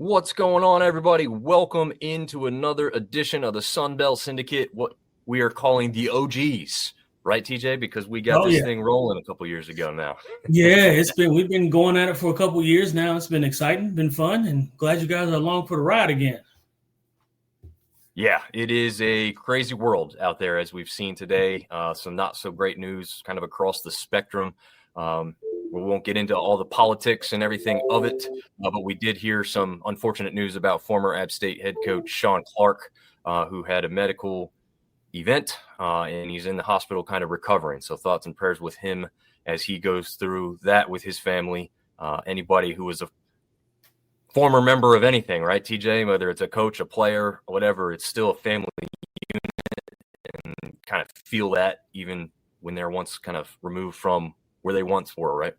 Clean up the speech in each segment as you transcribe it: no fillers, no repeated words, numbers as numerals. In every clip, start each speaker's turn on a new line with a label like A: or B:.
A: What's going on, everybody? Welcome into another edition of the Sunbelt Syndicate, what we are calling the OGs. Right, TJ? Because we got this thing rolling a couple years ago now.
B: Yeah, we've been going at it for a couple years now. It's been exciting, been fun, and glad you guys are along for the ride again.
A: Yeah, it is a crazy world out there, as we've seen today. Some not so great news kind of across the spectrum. We won't get into all the politics and everything of it, but we did hear some unfortunate news about former App State head coach Sean Clark, who had a medical event, and he's in the hospital kind of recovering. So thoughts and prayers with him as he goes through that with his family. Anybody who was a former member of anything, right, TJ, whether it's a coach, a player, whatever, it's still a family unit, and kind of feel that even when they're once kind of removed from where they once were, right?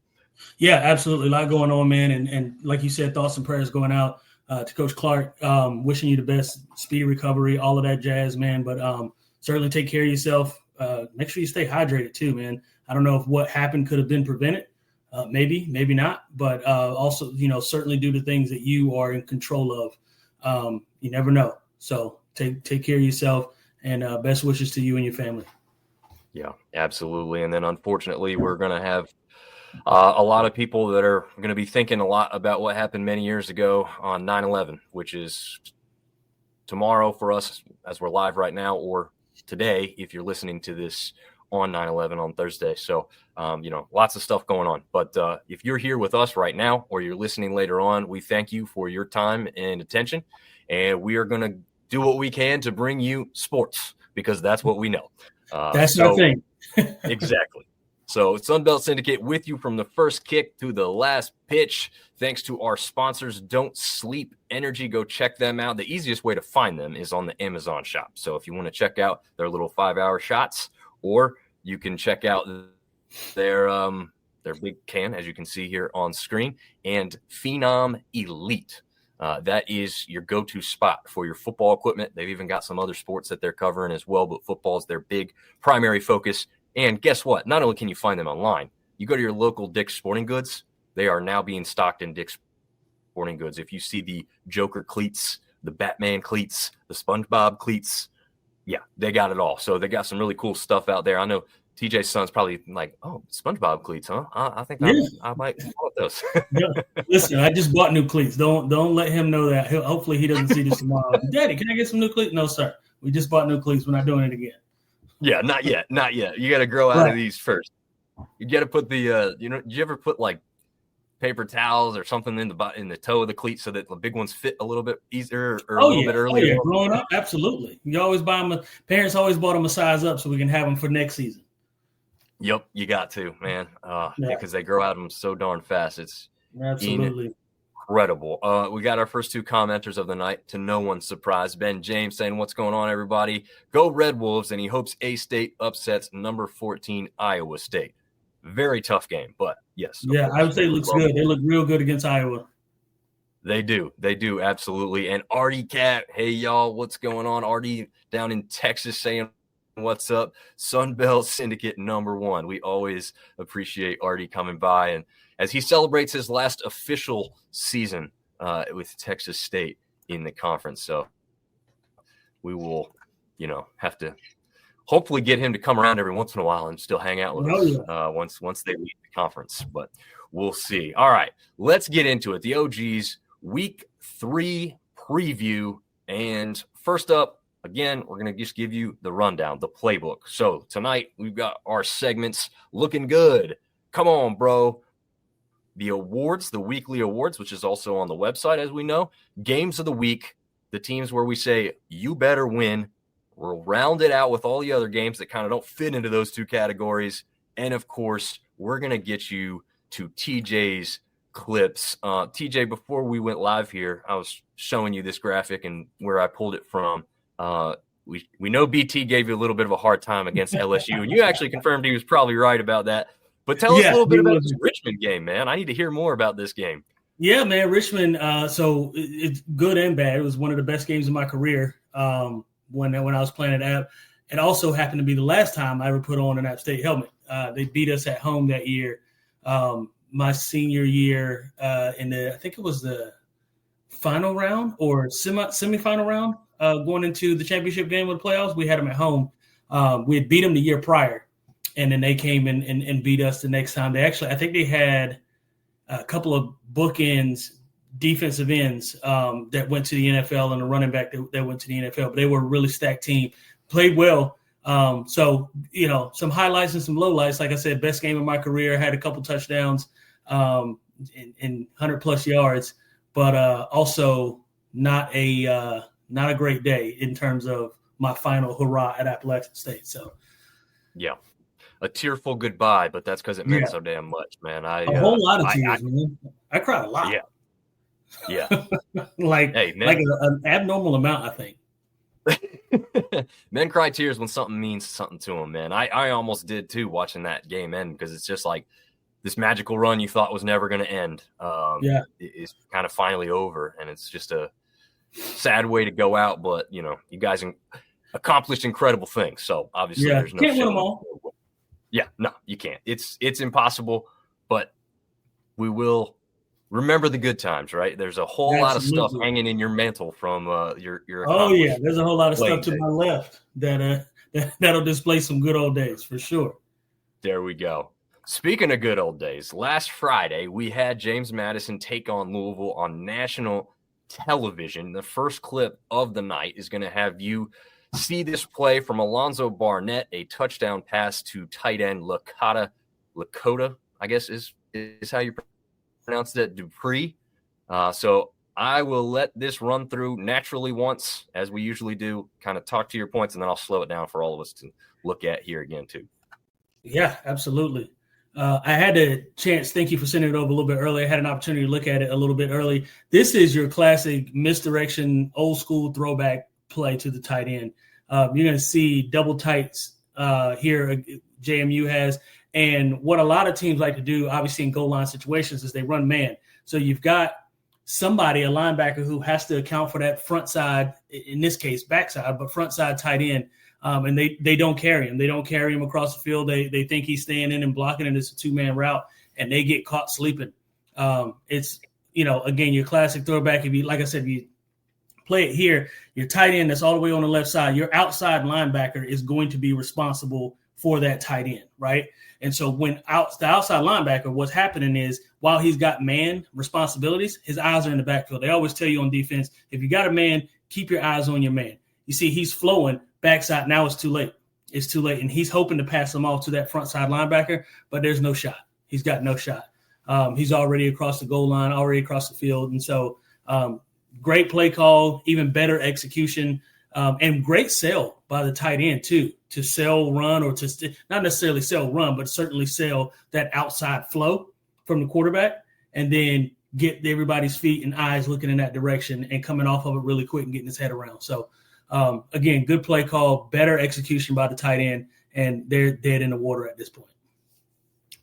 B: Yeah, absolutely. A lot going on, man. And like you said, thoughts and prayers going out to Coach Clark. Wishing you the best, speedy recovery, all of that jazz, man. But certainly take care of yourself. Make sure you stay hydrated too, man. I don't know if what happened could have been prevented. Maybe not. But also, certainly do the things that you are in control of. You never know. So take care of yourself, and best wishes to you and your family.
A: Yeah, absolutely. And then unfortunately, we're going to have a lot of people that are going to be thinking a lot about what happened many years ago on 9/11, which is tomorrow for us as we're live right now, or today if you're listening to this on 9/11 on Thursday. So, lots of stuff going on. But if you're here with us right now or you're listening later on, we thank you for your time and attention. And we are going to do what we can to bring you sports, because that's what we know.
B: That's our thing.
A: Exactly. So Sunbelt Syndicate with you from the first kick to the last pitch. Thanks to our sponsors, Don't Sleep Energy. Go check them out. The easiest way to find them is on the Amazon shop. So if you want to check out their little 5-hour shots, or you can check out their big can, as you can see here on screen, and Phenom Elite. That is your go-to spot for your football equipment. They've even got some other sports that they're covering as well, but football is their big primary focus. And guess what? Not only can you find them online, you go to your local Dick's Sporting Goods. They are now being stocked in Dick's Sporting Goods. If you see the Joker cleats, the Batman cleats, the SpongeBob cleats, yeah, they got it all. So they got some really cool stuff out there. I know TJ's son's probably like, oh, SpongeBob cleats, huh? I think I might want those.
B: Yeah. Listen, I just bought new cleats. Don't let him know that. Hopefully he doesn't see this tomorrow. Daddy, can I get some new cleats? No, sir. We just bought new cleats. We're not doing it again.
A: Yeah, not yet. You got to grow out of these first. You got to put the, did you ever put like paper towels or something in the toe of the cleat so that the big ones fit a little bit easier or a little bit earlier?
B: Oh, yeah. Growing up, absolutely. You always buy them. Parents always bought them a size up so we can have them for next season.
A: Yep, you got to, man, because they grow out of them so darn fast. It's
B: absolutely
A: incredible. We got our first two commenters of the night, to no one's surprise. Ben James saying, what's going on, everybody? Go Red Wolves, and he hopes A-State upsets number 14 Iowa State. Very tough game, but yes.
B: Yeah, I would say it looks good. They look real good against Iowa.
A: They do, absolutely. And Artie Cat, hey, y'all, what's going on? Artie down in Texas saying, what's up? Sunbelt Syndicate #1. We always appreciate Artie coming by, and as he celebrates his last official season with Texas State in the conference. So we will, have to hopefully get him to come around every once in a while and still hang out with us once they leave the conference. But we'll see. All right, let's get into it. The OGs Week 3 preview, and first up, again, we're going to just give you the rundown, the playbook. So tonight we've got our segments looking good. Come on, bro. The awards, the weekly awards, which is also on the website, as we know. Games of the week, the teams where we say you better win. We'll round it out with all the other games that kind of don't fit into those two categories. And, of course, we're going to get you to TJ's clips. TJ, before we went live here, I was showing you this graphic and where I pulled it from. We know BT gave you a little bit of a hard time against LSU, and you actually confirmed he was probably right about that. But tell us a little bit about this Richmond game, man. I need to hear more about this game.
B: Yeah, man, Richmond. So it's good and bad. It was one of the best games of my career when I was playing at App. It also happened to be the last time I ever put on an App State helmet. They beat us at home that year. My senior year I think it was the final round or semifinal round going into the championship game of the playoffs. We had them at home. We had beat them the year prior, and then they came in and beat us the next time. I think they had a couple of bookends, defensive ends that went to the NFL and a running back that went to the NFL. But they were a really stacked team, played well. So, some highlights and some lowlights. Like I said, best game of my career, had a couple touchdowns in 100-plus yards, but also not a great day in terms of my final hurrah at Appalachian State. So,
A: yeah, a tearful goodbye, but that's because it meant so damn much, man.
B: A whole lot of tears, man. I cried a lot.
A: Yeah.
B: like an abnormal amount, I think.
A: Men cry tears when something means something to them, man. I almost did too watching that game end, because it's just like this magical run you thought was never going to end is kind of finally over, and it's just a sad way to go out. But you guys accomplished incredible things, so obviously there's no
B: can't win them all.
A: Yeah, no, you can't. It's impossible, but we will remember the good times, right? There's a whole lot of stuff hanging in your mantle from your.
B: Oh yeah, there's a whole lot of stuff to my left that'll display some good old days for sure.
A: There we go. Speaking of good old days, last Friday we had James Madison take on Louisville on national television. The first clip of the night is going to have you see this play from Alonzo Barnett, a touchdown pass to tight end Lakota, I guess is how you pronounce that, Dupree. So I will let this run through naturally once, as we usually do, kind of talk to your points, and then I'll slow it down for all of us to look at here again too. Yeah,
B: absolutely. I had a chance. Thank you for sending it over a little bit early. I had an opportunity to look at it a little bit early. This is your classic misdirection, old school throwback play to the tight end. You're going to see double tights here JMU has. And what a lot of teams like to do, obviously in goal line situations, is they run man. So you've got somebody, a linebacker, who has to account for that front side, in this case backside, but front side tight end. And they don't carry him. They don't carry him across the field. They think he's staying in and blocking, and it's a two-man route, and they get caught sleeping. It's, again, your classic throwback. If you play it here, your tight end that's all the way on the left side, your outside linebacker is going to be responsible for that tight end, right? And so when the outside linebacker, what's happening is, while he's got man responsibilities, his eyes are in the backfield. They always tell you on defense, if you got a man, keep your eyes on your man. You see, he's flowing backside. Now it's too late. It's too late. And he's hoping to pass him off to that front side linebacker, but there's no shot. He's got no shot. He's already across the goal line, already across the field. And so great play call, even better execution, and great sell by the tight end too, to sell run, or to not necessarily sell run, but certainly sell that outside flow from the quarterback, and then get everybody's feet and eyes looking in that direction and coming off of it really quick and getting his head around. So again, good play call, better execution by the tight end, and they're dead in the water at this point.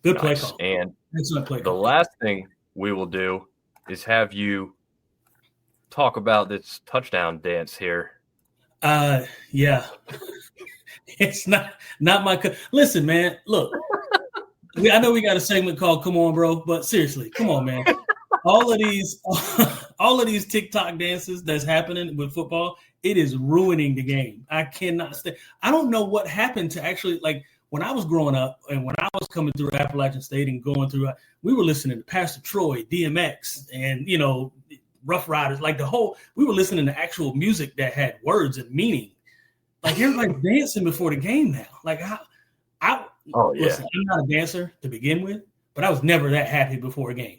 B: Good play call.
A: And
B: excellent play call.
A: The last thing we will do is have you talk about this touchdown dance here.
B: Yeah. It's not my listen, man. Look, I know we got a segment called "Come On, Bro," but seriously, come on, man. All of these TikTok dances that's happening with football, it is ruining the game. I cannot stay. I don't know what happened to actually, like, when I was growing up and when I was coming through Appalachian State and going through, we were listening to Pastor Troy, DMX, and Rough Riders, like we were listening to actual music that had words and meaning. Like, everybody's dancing before the game now. Like, listen, I'm not a dancer to begin with, but I was never that happy before a game.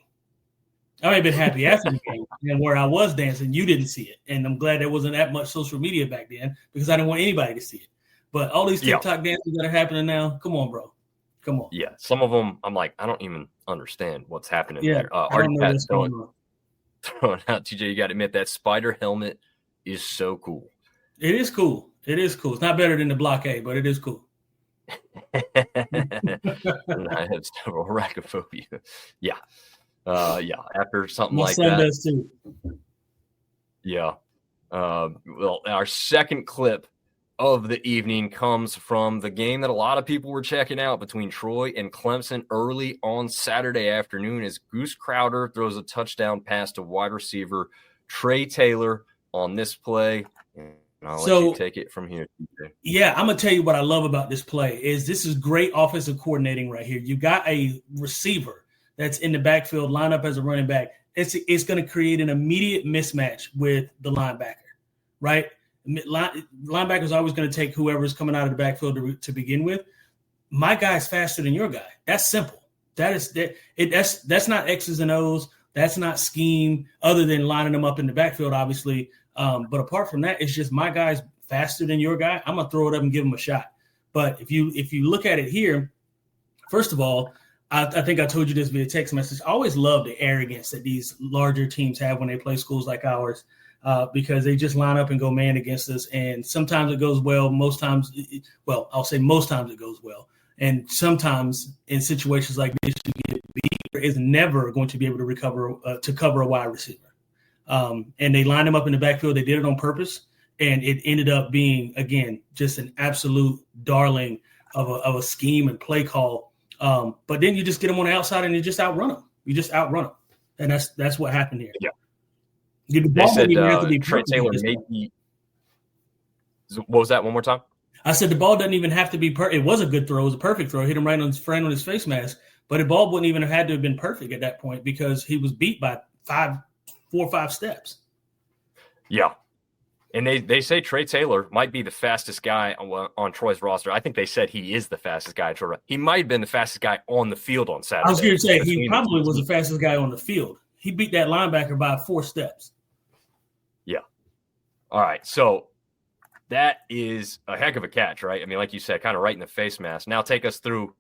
B: I may have been happy after the game, and where I was dancing, you didn't see it. And I'm glad there wasn't that much social media back then, because I didn't want anybody to see it. But all these TikTok dances that are happening now, come on, bro. Come on.
A: Yeah, some of them, I'm like, I don't even understand what's happening there.
B: Throwing
A: out, TJ, you got to admit, that spider helmet is so cool.
B: It is cool. It is cool. It's not better than the blockade, but it is cool.
A: I have several arachnophobia. Yeah. After something
B: my
A: like
B: son
A: that.
B: Does too.
A: Yeah. Well, our second clip of the evening comes from the game that a lot of people were checking out between Troy and Clemson early on Saturday afternoon, as Goose Crowder throws a touchdown pass to wide receiver Trey Taylor on this play. And I'll let you take it from here.
B: Yeah, I'm going to tell you what I love about this play is this is great offensive coordinating right here. You got a receiver that's in the backfield, line up as a running back. It's going to create an immediate mismatch with the linebacker, right? Linebacker's always going to take whoever's coming out of the backfield to begin with. My guy's faster than your guy. That's simple. That's not X's and O's. That's not scheme other than lining them up in the backfield, obviously. But apart from that, it's just my guy's faster than your guy. I'm gonna throw it up and give him a shot. But if you look at it here, first of all, I think I told you this via text message. I always love the arrogance that these larger teams have when they play schools like ours, because they just line up and go man against us. And sometimes it goes well. Most times it goes well. And sometimes in situations like this, you get beat. Is never going to be able to cover a wide receiver. And they lined him up in the backfield. They did it on purpose. And it ended up being, again, just an absolute darling of a scheme and play call. But then you just get them on the outside and you just outrun them. And that's what happened here.
A: Yeah.
B: The ball didn't even have to be
A: Trey Taylor maybe. What was that? One more time?
B: I said the ball doesn't even have to be perfect. It was a good throw. It was a perfect throw. It hit him right on his face mask. But the ball wouldn't even have had to have been perfect at that point because he was beat by 4 or 5 steps.
A: Yeah. And they say Trey Taylor might be the fastest guy on Troy's roster. I think they said he is the fastest guy. He might have been the fastest guy on the field on Saturday.
B: I was going to say he probably was the fastest guy on the field. He beat that linebacker by 4 steps.
A: Yeah. All right. So that is a heck of a catch, right? I mean, like you said, kind of right in the face mask. Now take us through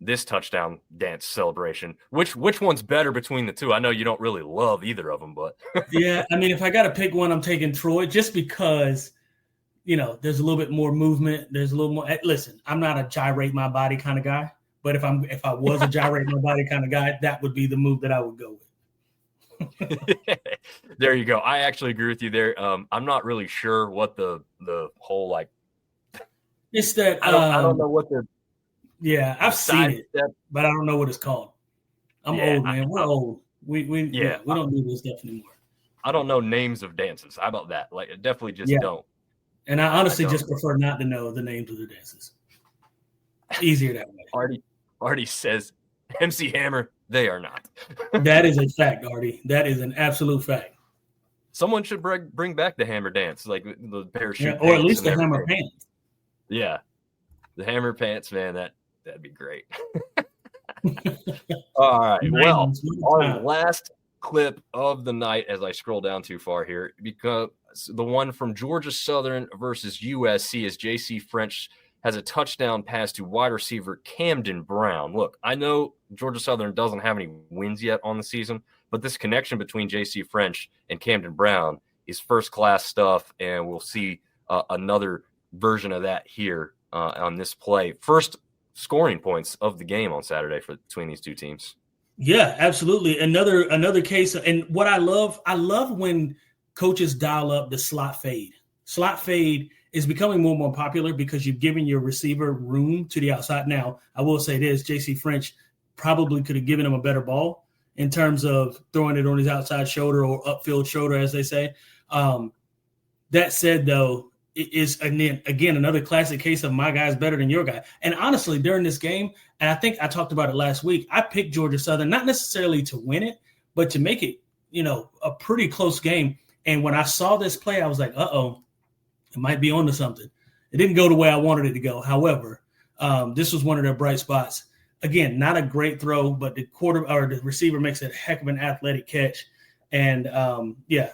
A: this touchdown dance celebration. Which one's better between the two? I know you don't really love either of them, but
B: yeah, I mean, if I got to pick one, I'm taking Troy just because, there's a little bit more movement. There's a little more. Listen, I'm not a gyrate my body kind of guy, but if I was a gyrate my body kind of guy, that would be the move that I would go with.
A: There you go. I actually agree with you there. I'm not really sure what the whole like.
B: It's that
A: I don't know what the.
B: Yeah, I've seen it, but I don't know what it's called. I'm old, man. We're old. We don't do this stuff anymore.
A: I don't know names of dances. How about that? Like, definitely just don't.
B: And I honestly just prefer not to know the names of the dances. Easier that way.
A: Artie says, MC Hammer, they are not.
B: That is a fact, Artie. That is an absolute fact.
A: Someone should bring back the hammer dance, like the parachute.
B: Or at least the hammer pants.
A: Yeah. The hammer pants, man, that'd be great. All right. Well, our last clip of the night, as I scroll down too far here, because the one from Georgia Southern versus USC, as JC French has a touchdown pass to wide receiver Camden Brown. Look, I know Georgia Southern doesn't have any wins yet on the season, but this connection between JC French and Camden Brown is first-class stuff, and we'll see another version of that here on this play. First scoring points of the game on Saturday between these two teams.
B: Yeah, absolutely. Another case. And what I love when coaches dial up the slot fade. Slot fade is becoming more and more popular because you've given your receiver room to the outside. Now, I will say this, JC French probably could have given him a better ball in terms of throwing it on his outside shoulder or upfield shoulder, as they say. That said, though, it is, again, another classic case of my guy's better than your guy. And honestly, during this game, and I think I talked about it last week, I picked Georgia Southern, not necessarily to win it, but to make it, a pretty close game. And when I saw this play, I was like, uh-oh, it might be onto something. It didn't go the way I wanted it to go. However, this was one of their bright spots. Again, not a great throw, but the receiver makes a heck of an athletic catch. And,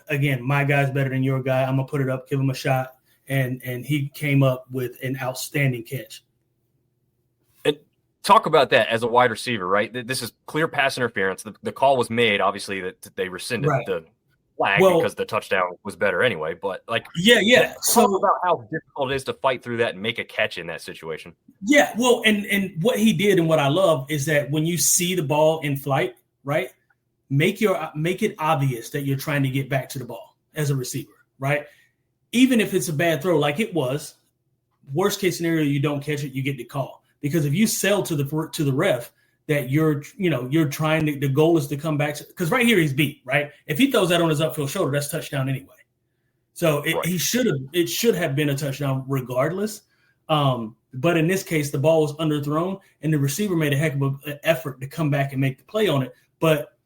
B: again, my guy's better than your guy. I'm going to put it up, give him a shot. And he came up with an outstanding catch.
A: And talk about that as a wide receiver, right? This is clear pass interference. The call was made, obviously, that they rescinded the flag because the touchdown was better anyway. But, talk about how difficult it is to fight through that and make a catch in that situation. Yeah,
B: well, and what he did and what I love is that when you see the ball in flight, right, make it obvious that you're trying to get back to the ball as a receiver, right? Even if it's a bad throw, like it was, worst case scenario, you don't catch it, you get the call. Because if you sell to the ref that you're trying to, the goal is to come back. Because right here he's beat, right? If he throws that on his upfield shoulder, that's touchdown anyway. So it should have been a touchdown regardless. But in this case, the ball was underthrown, and the receiver made a heck of an effort to come back and make the play on it. But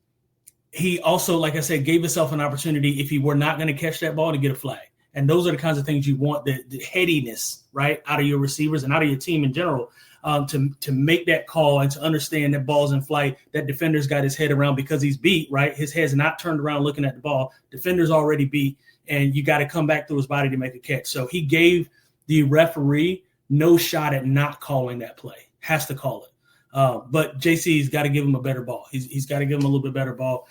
B: he also, like I said, gave himself an opportunity if he were not going to catch that ball to get a flag. And those are the kinds of things you want, the headiness, right, out of your receivers and out of your team in general, to make that call and to understand that ball's in flight, that defender's got his head around because he's beat, right? His head's not turned around looking at the ball. Defender's already beat, and you got to come back through his body to make a catch. So he gave the referee no shot at not calling that play. Has to call it. But JC's got to give him a better ball. He's got to give him a little bit better ball.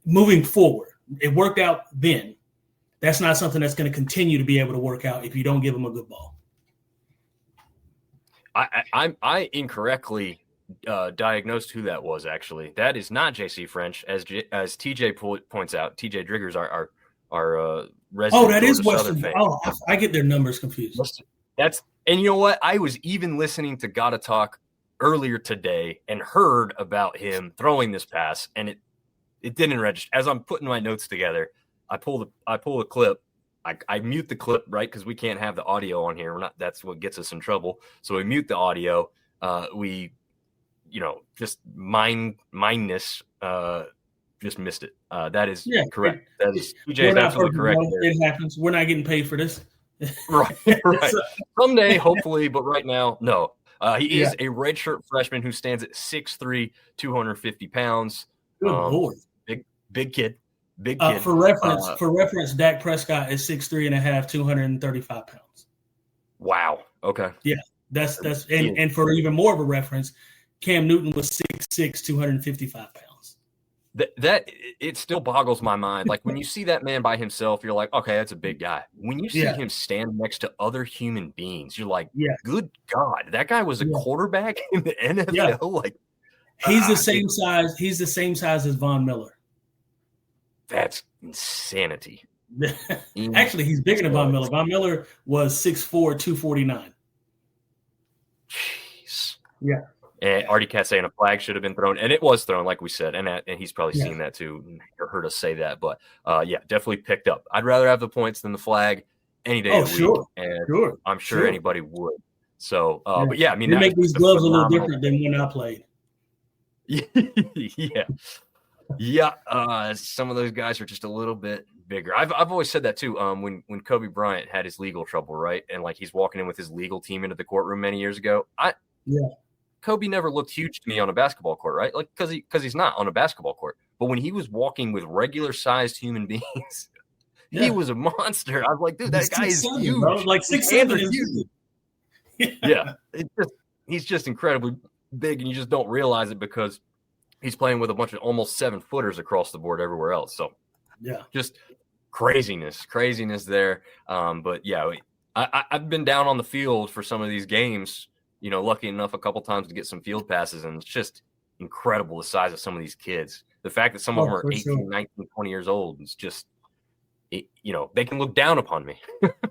B: Moving forward, it worked out then. That's not something that's going to continue to be able to work out if you don't give him a good ball.
A: I incorrectly diagnosed who that was. Actually, that is not JC French, as TJ points out. TJ Driggers, our resident.
B: Oh, that is
A: Western.
B: Oh, I get their numbers confused.
A: And you know what? I was even listening to Gotta Talk earlier today and heard about him throwing this pass, and it didn't register. As I'm putting my notes together, I pull a clip. I mute the clip, right, because we can't have the audio on here. That's what gets us in trouble. So we mute the audio. We, just mindness. Just missed it. That is correct. That is TJ is absolutely correct.
B: It happens. We're not getting paid for this.
A: Right. Someday, hopefully, but right now, no. He is a redshirt freshman who stands at 6'3", 250 pounds.
B: Good Lord.
A: Big kid. Big kid.
B: For reference, Dak Prescott is 6'3.5", 235 pounds.
A: Wow. Okay.
B: Yeah. That's and for even more of a reference, Cam Newton was 6'6", 255 pounds.
A: That it still boggles my mind. Like when you see that man by himself, you're like, okay, that's a big guy. When you see him stand next to other human beings, you're like, good God, that guy was a quarterback in the NFL. Yeah. Like
B: he's the same size. He's the same size as Von Miller.
A: That's insanity.
B: Actually, he's bigger than Von Miller. Von Miller was 6'4", 249.
A: Jeez.
B: Yeah.
A: And Artie Cat saying a flag should have been thrown, and it was thrown, like we said, and he's probably seen that too, or heard us say that. But definitely picked up. I'd rather have the points than the flag any day of the week, and I'm sure anybody would. So, but yeah, I mean,
B: they make these gloves a little different than when I played.
A: Some of those guys are just a little bit bigger. I've always said that too. When Kobe Bryant had his legal trouble, right, and like he's walking in with his legal team into the courtroom many years ago, Kobe never looked huge to me on a basketball court, right? Like because he's not on a basketball court. But when he was walking with regular-sized human beings, he was a monster. I was like, dude, that guy is huge.
B: Bro. Like 6'7" is
A: huge. He's just incredibly big, and you just don't realize it because he's playing with a bunch of almost 7-footers across the board everywhere else. So just craziness there. But yeah, I've been down on the field for some of these games. Lucky enough a couple times to get some field passes, and it's just incredible the size of some of these kids. The fact that some of them are 18, 19, 20 years old is just, they can look down upon me.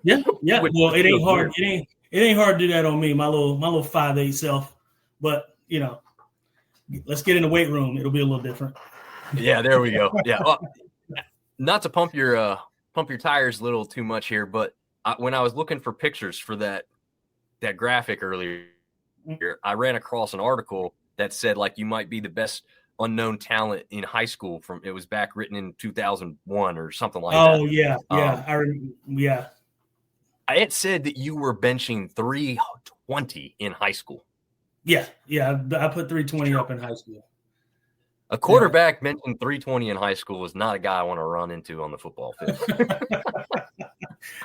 B: Yeah. Well, it ain't hard. It ain't hard to do that on me, my little 5'8" self. But let's get in the weight room. It'll be a little different.
A: Yeah, there we go. Yeah, not to pump your tires a little too much here, but when I was looking for pictures for that graphic earlier, I ran across an article that said like you might be the best unknown talent in high school. It was back written in 2001 or something like that. Oh
B: yeah, I remember.
A: It said that you were benching 320 in high school.
B: Yeah, I put 320 up in high school.
A: A quarterback benching 320 in high school is not a guy I want to run into on the football field.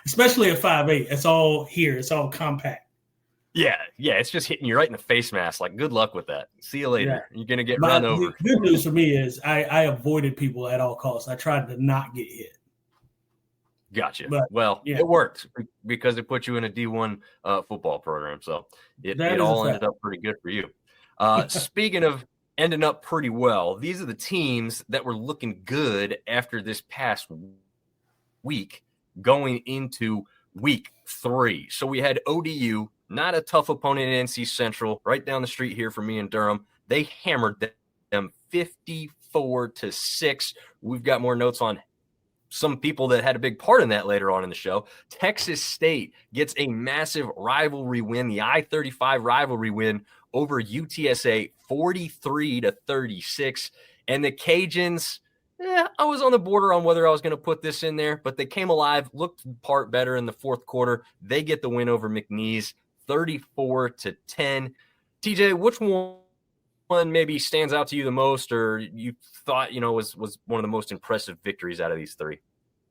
B: Especially at 5'8". It's all here. It's all compact.
A: Yeah, it's just hitting you right in the face mask. Like, good luck with that. See you later. Yeah. You're going to get run over.
B: The good news for me is I avoided people at all costs. I tried to not get hit.
A: Gotcha. But, it worked because it put you in a D1 football program. So it all ended up pretty good for you. Speaking of ending up pretty well, these are the teams that were looking good after this past week going into week 3. So we had ODU, not a tough opponent in NC Central, right down the street here from me in Durham. They hammered them 54-6. We've got more notes on some people that had a big part in that later on in the show. Texas State gets a massive rivalry win, the I-35 rivalry win over UTSA, 43-36. And the Cajuns, I was on the border on whether I was going to put this in there, but they came alive, looked part better in the fourth quarter. They get the win over McNeese, 34-10. TJ, which one maybe stands out to you the most, or you thought, was one of the most impressive victories out of these three?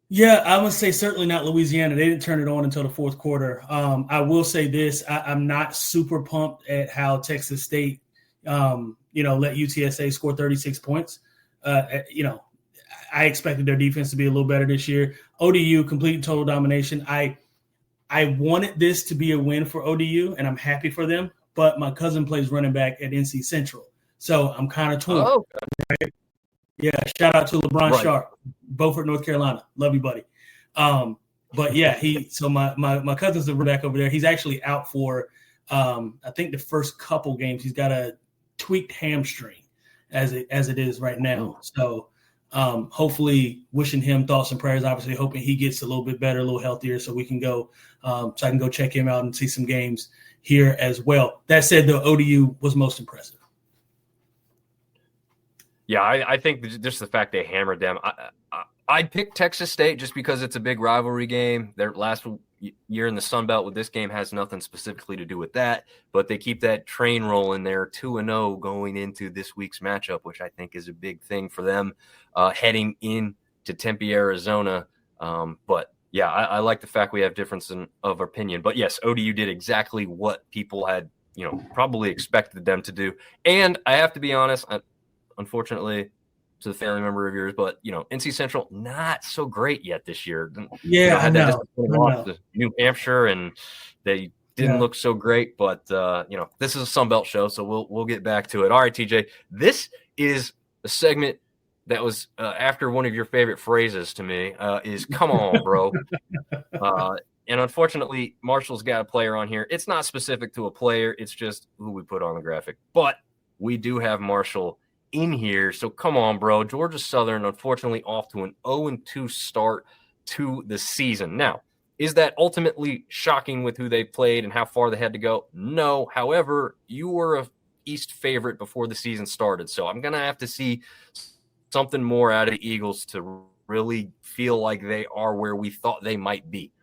B: Yeah, I would say certainly not Louisiana. They didn't turn it on until the fourth quarter. I will say this. I'm not super pumped at how Texas State, let UTSA score 36 points. I expected their defense to be a little better this year. ODU, complete and total domination. I wanted this to be a win for ODU, and I'm happy for them. But my cousin plays running back at NC Central, so I'm kind of torn.
A: Oh,
B: right? Yeah, shout out to LeBron
A: right.
B: Sharp, Beaufort, North Carolina. Love you, buddy. But yeah, my cousin's the running back over there. He's actually out for I think the first couple games. He's got a tweaked hamstring as it is right now. So hopefully, wishing him thoughts and prayers. Obviously, hoping he gets a little bit better, a little healthier, so we can go. So I can go check him out and see some games here as well. That said, the ODU was most impressive.
A: Yeah, I think just the fact they hammered them. I'd pick Texas State just because it's a big rivalry game. Their last year in the sunbelt with this game has nothing specifically to do with that, but they keep that train rolling there, 2-0 going into this week's matchup, which I think is a big thing for them heading into Tempe, Arizona. But yeah, I like the fact we have difference of opinion. But yes, ODU did exactly what people had, probably expected them to do. And I have to be honest, unfortunately, to the family member of yours, but NC Central not so great yet this year.
B: Yeah, I know.
A: Lost to New Hampshire, and they didn't look so great. But this is a Sunbelt show, so we'll get back to it. All right, TJ, this is a segment that was after one of your favorite phrases to me is "Come on, bro." And unfortunately, Marshall's got a player on here. It's not specific to a player; it's just who we put on the graphic. But we do have Marshall in here, so come on, bro. Georgia Southern, unfortunately, off to an 0-2 start to the season. Now, is that ultimately shocking with who they played and how far they had to go? No. However, you were a East favorite before the season started, so I'm going to have to see something more out of the Eagles to really feel like they are where we thought they might be.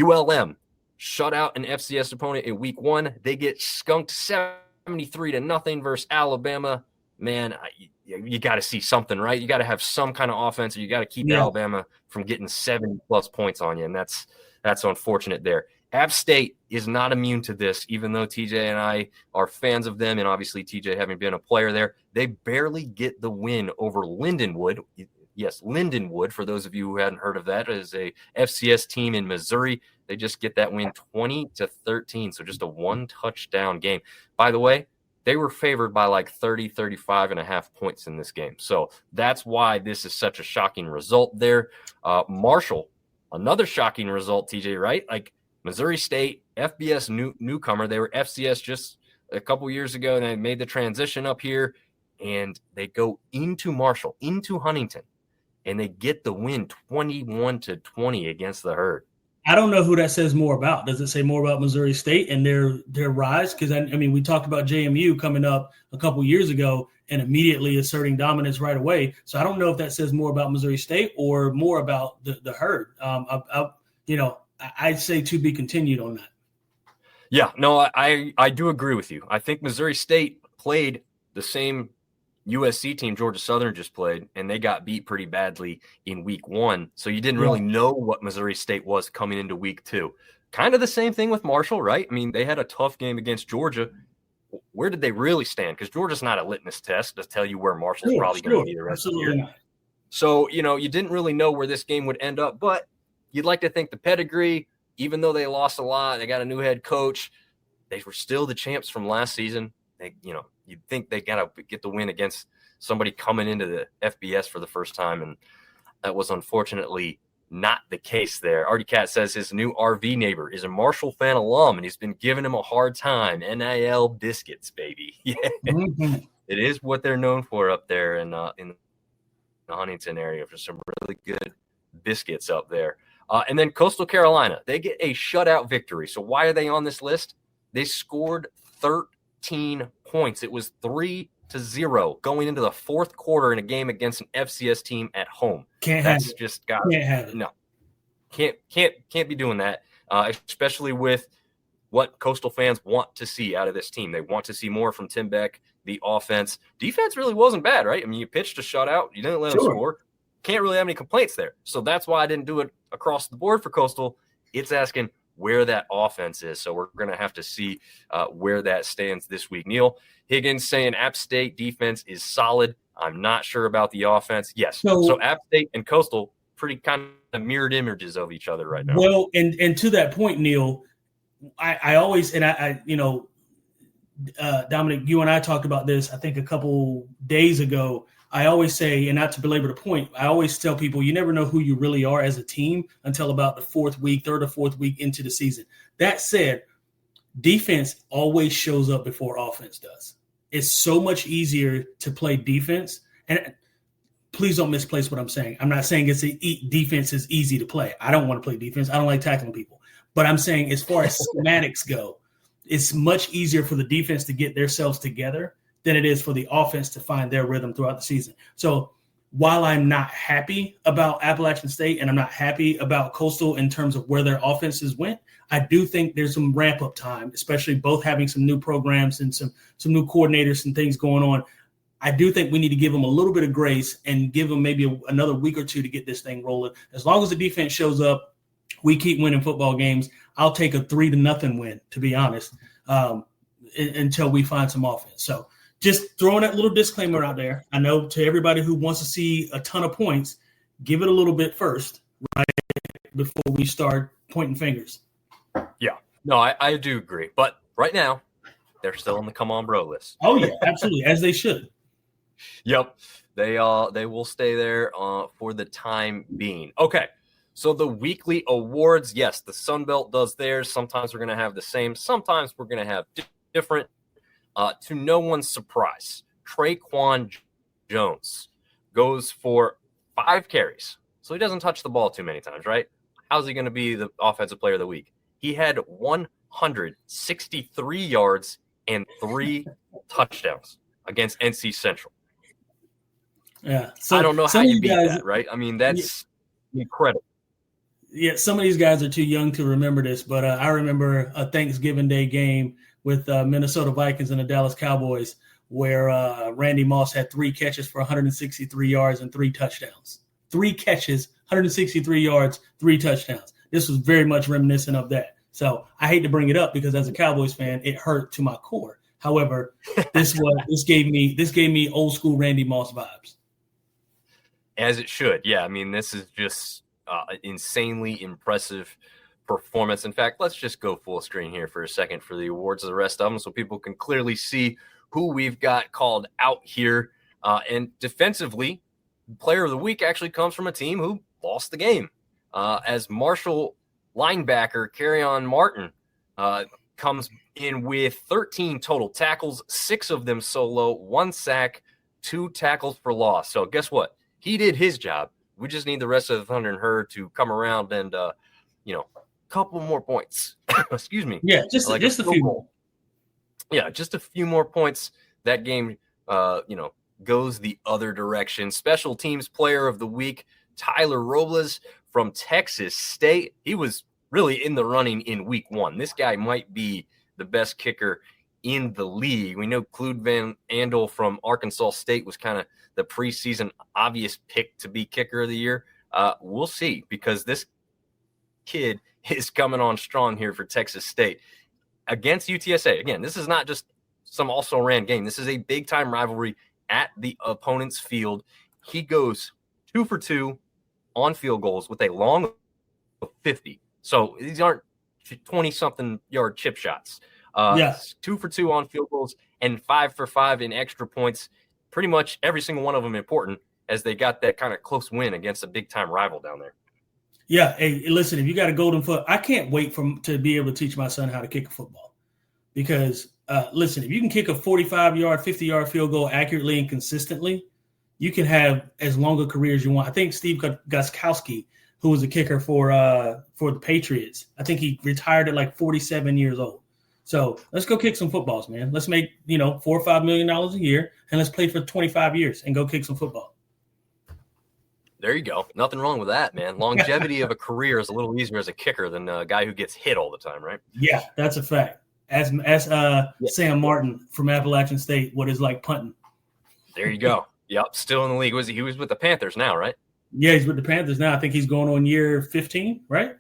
A: ULM shut out an FCS opponent in week 1. They get skunked 73-0 versus Alabama. Man, you got to see something, right? You got to have some kind of offense, or you got to keep Alabama from getting 70-plus points on you, and that's unfortunate there. App State is not immune to this, even though TJ and I are fans of them, and obviously TJ having been a player there. They barely get the win over Lindenwood. Yes, Lindenwood, for those of you who hadn't heard of that, is a FCS team in Missouri. They just get that win 20-13, so just a one-touchdown game. By the way, they were favored by like 35.5 points in this game. So that's why this is such a shocking result there. Marshall, another shocking result, TJ, right? Like Missouri State, FBS newcomer. They were FCS just a couple years ago, and they made the transition up here, and they go into Marshall, into Huntington, and they get the win 21-20 against the Herd.
B: I don't know who that says more about. Does it say more about Missouri State and their rise? Because, I mean, we talked about JMU coming up a couple years ago and immediately asserting dominance right away. So I don't know if that says more about Missouri State or more about the Herd. I'd say to be continued on that.
A: Yeah, no, I do agree with you. I think Missouri State played the same USC team Georgia Southern just played, and they got beat pretty badly in week 1. So you didn't really know what Missouri State was coming into week 2. Kind of the same thing with Marshall, right? I mean, they had a tough game against Georgia. Where did they really stand? Because Georgia's not a litmus test to tell you where Marshall's probably going to be the rest of the year.
B: Not.
A: So, you didn't really know where this game would end up, but you'd like to think the pedigree, even though they lost a lot, they got a new head coach, they were still the champs from last season. You'd think they got to get the win against somebody coming into the FBS for the first time, and that was unfortunately not the case there. Artie Cat says his new RV neighbor is a Marshall fan alum, and he's been giving him a hard time. NIL biscuits, baby. Yeah.
B: Mm-hmm.
A: It is what they're known for up there in the Huntington area, for some really good biscuits up there. And then Coastal Carolina, they get a shutout victory. So why are they on this list? They scored 13 points. It was 3-0 going into the fourth quarter in a game against an FCS team at home.
B: Can't have it.
A: No, can't be doing that. Especially with what Coastal fans want to see out of this team. They want to see more from Tim Beck. The offense, defense really wasn't bad, right? I mean, you pitched a shutout, you didn't let them score. Can't really have any complaints there. So that's why I didn't do it across the board for Coastal. It's asking where that offense is. So we're going to have to see where that stands this week. Neil Higgins saying App State defense is solid. I'm not sure about the offense. Yes. So App State and Coastal, pretty kind of mirrored images of each other right now.
B: Well, and to that point, Neil, I always, and I you know, Dominic, you and I talked about this, I think a couple days ago. I always say, and not to belabor the point, I always tell people you never know who you really are as a team until about the third or fourth week into the season. That said, defense always shows up before offense does. It's so much easier to play defense. And please don't misplace what I'm saying. I'm not saying defense is easy to play. I don't want to play defense. I don't like tackling people. But I'm saying as far as schematics go, it's much easier for the defense to get themselves together than it is for the offense to find their rhythm throughout the season. So while I'm not happy about Appalachian State and I'm not happy about Coastal in terms of where their offenses went, I do think there's some ramp-up time, especially both having some new programs and some new coordinators and things going on. I do think we need to give them a little bit of grace and give them maybe another week or two to get this thing rolling. As long as the defense shows up, we keep winning football games. I'll take a 3-0 win, to be honest, until we find some offense. So just throwing that little disclaimer out there. I know to everybody who wants to see a ton of points, give it a little bit first, right, before we start pointing fingers.
A: Yeah. No, I do agree. But right now, they're still on the come on bro list.
B: Oh, yeah, absolutely, as they should.
A: Yep. They will stay there for the time being. Okay. So the weekly awards, yes, the Sunbelt does theirs. Sometimes we're going to have the same. Sometimes we're going to have different. To no one's surprise, Traquan Jones goes for 5 carries. So he doesn't touch the ball too many times, right? How's he going to be the offensive player of the week? He had 163 yards and 3 touchdowns against NC Central.
B: Yeah.
A: So I don't know how you beat that, right? I mean, that's incredible.
B: Yeah, some of these guys are too young to remember this, but I remember a Thanksgiving Day game with Minnesota Vikings and the Dallas Cowboys where Randy Moss had 3 catches for 163 yards and 3 touchdowns. 3 catches, 163 yards, 3 touchdowns. This was very much reminiscent of that. So I hate to bring it up because as a Cowboys fan, it hurt to my core. However, this gave me old school Randy Moss vibes.
A: As it should. Yeah, I mean, this is just insanely impressive performance. In fact, let's just go full screen here for a second for the awards of the rest of them so people can clearly see who we've got called out here. And defensively, player of the week actually comes from a team who lost the game. As Marshall linebacker Kerryon Martin comes in with 13 total tackles, 6 of them solo, 1 sack, 2 tackles for loss. So guess what? He did his job. We just need the rest of the Thunder and Herd to come around and, couple more points. Excuse me.
B: Yeah, just a few more.
A: Yeah, just a few more points. That game, goes the other direction. Special teams player of the week, Tyler Robles from Texas State. He was really in the running in week 1. This guy might be the best kicker in the league. We know Clude Van Andel from Arkansas State was kind of the preseason obvious pick to be kicker of the year. We'll see, because this kid is coming on strong here for Texas State against UTSA. Again, this is not just some also-ran game. This is a big-time rivalry at the opponent's field. He goes 2 for 2 on field goals with a long of 50. So these aren't 20-something yard chip shots. 2 for 2 on field goals and 5 for 5 in extra points. Pretty much every single one of them important as they got that kind of close win against a big-time rival down there.
B: Yeah, hey, listen, if you got a golden foot, I can't wait to be able to teach my son how to kick a football, because listen, if you can kick a 45-yard, 50-yard field goal accurately and consistently, you can have as long a career as you want. I think Steve Gostkowski, who was a kicker for the Patriots, I think he retired at like 47 years old. So let's go kick some footballs, man. Let's make, $4 or $5 million a year, and let's play for 25 years and go kick some football.
A: There you go. Nothing wrong with that, man. Longevity of a career is a little easier as a kicker than a guy who gets hit all the time, right?
B: Yeah, that's a fact. As Sam Martin from Appalachian State, what is like punting.
A: There you go. Yep, still in the league. He was with the Panthers now, right?
B: Yeah, he's with the Panthers now. I think he's going on year 15, right?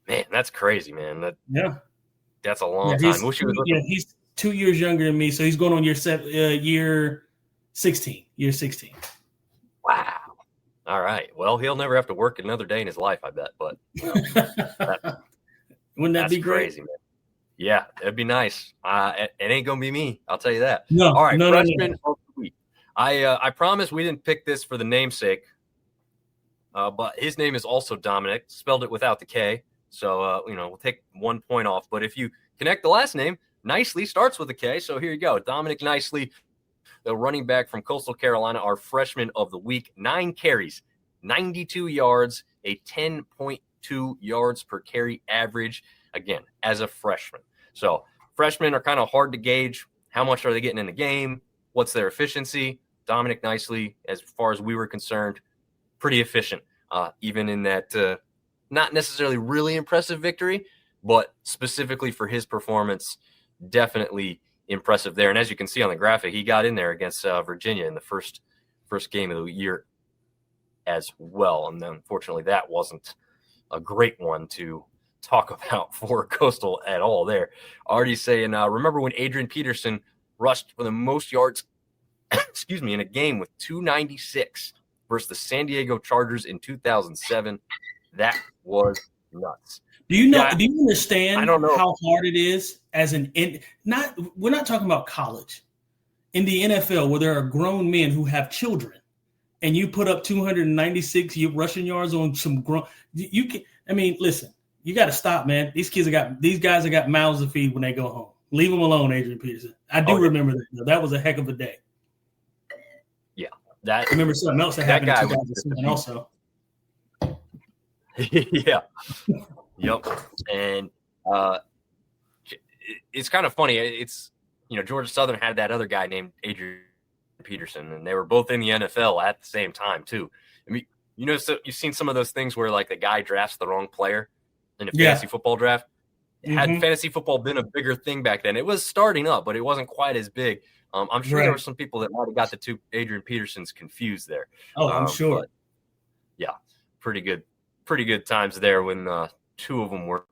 A: Man, that's crazy, man.
B: Yeah.
A: That's a long time.
B: He's 2 years younger than me, so he's going on year 16. Year 16.
A: Wow. All right. Well, he'll never have to work another day in his life, I bet. But
B: wouldn't that be great?
A: Crazy, man. Yeah, it'd be nice. It ain't gonna be me. I'll tell you that.
B: No.
A: All right.
B: No.
A: Of the week. I promise we didn't pick this for the namesake, but his name is also Dominick, spelled it without the K. So we'll take 1 point off. But if you connect the last name, Nicely starts with a K. So here you go, Dominick Nicely, the running back from Coastal Carolina, our freshman of the week. 9 carries, 92 yards, a 10.2 yards per carry average, again, as a freshman. So freshmen are kind of hard to gauge. How much are they getting in the game? What's their efficiency? Dominick Nicely, as far as we were concerned, pretty efficient, even in that not necessarily really impressive victory, but specifically for his performance, definitely impressive there. And as you can see on the graphic, he got in there against Virginia in the first game of the year as well. And unfortunately, that wasn't a great one to talk about for Coastal at all there. Already saying, remember when Adrian Peterson rushed for the most yards, in a game with 296 versus the San Diego Chargers in 2007? That was nuts.
B: Do you understand how hard it is we're not talking about college. In the NFL, where there are grown men who have children, and you put up 296 rushing yards on some grown, listen, you got to stop, man. These guys have got mouths to feed when they go home. Leave them alone, Adrian Peterson. I do remember that. That was a heck of a day.
A: Yeah,
B: I remember something else that happened in 2007 also.
A: Yeah. Yep. And it's kind of funny. It's, Georgia Southern had that other guy named Adrian Peterson, and they were both in the NFL at the same time too. I mean, so you've seen some of those things where like the guy drafts the wrong player in a fantasy football draft. Had fantasy football been a bigger thing back then, it was starting up, but it wasn't quite as big. I'm sure there were some people that might have got the two Adrian Petersons confused there.
B: Oh, I'm sure.
A: But yeah, pretty good times there when two of them were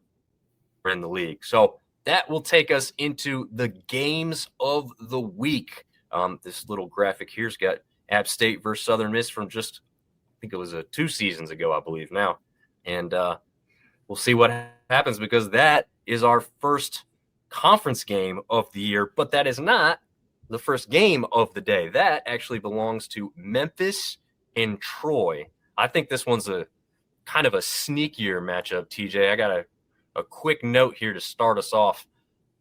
A: in the league. So that will take us into the games of the week. This little graphic here's got App State versus Southern Miss from just, I think it was 2 seasons ago, I believe now. And we'll see what happens, because that is our first conference game of the year, but that is not the first game of the day. That actually belongs to Memphis and Troy. I think this one's a kind of a sneakier matchup, TJ. I got a quick note here to start us off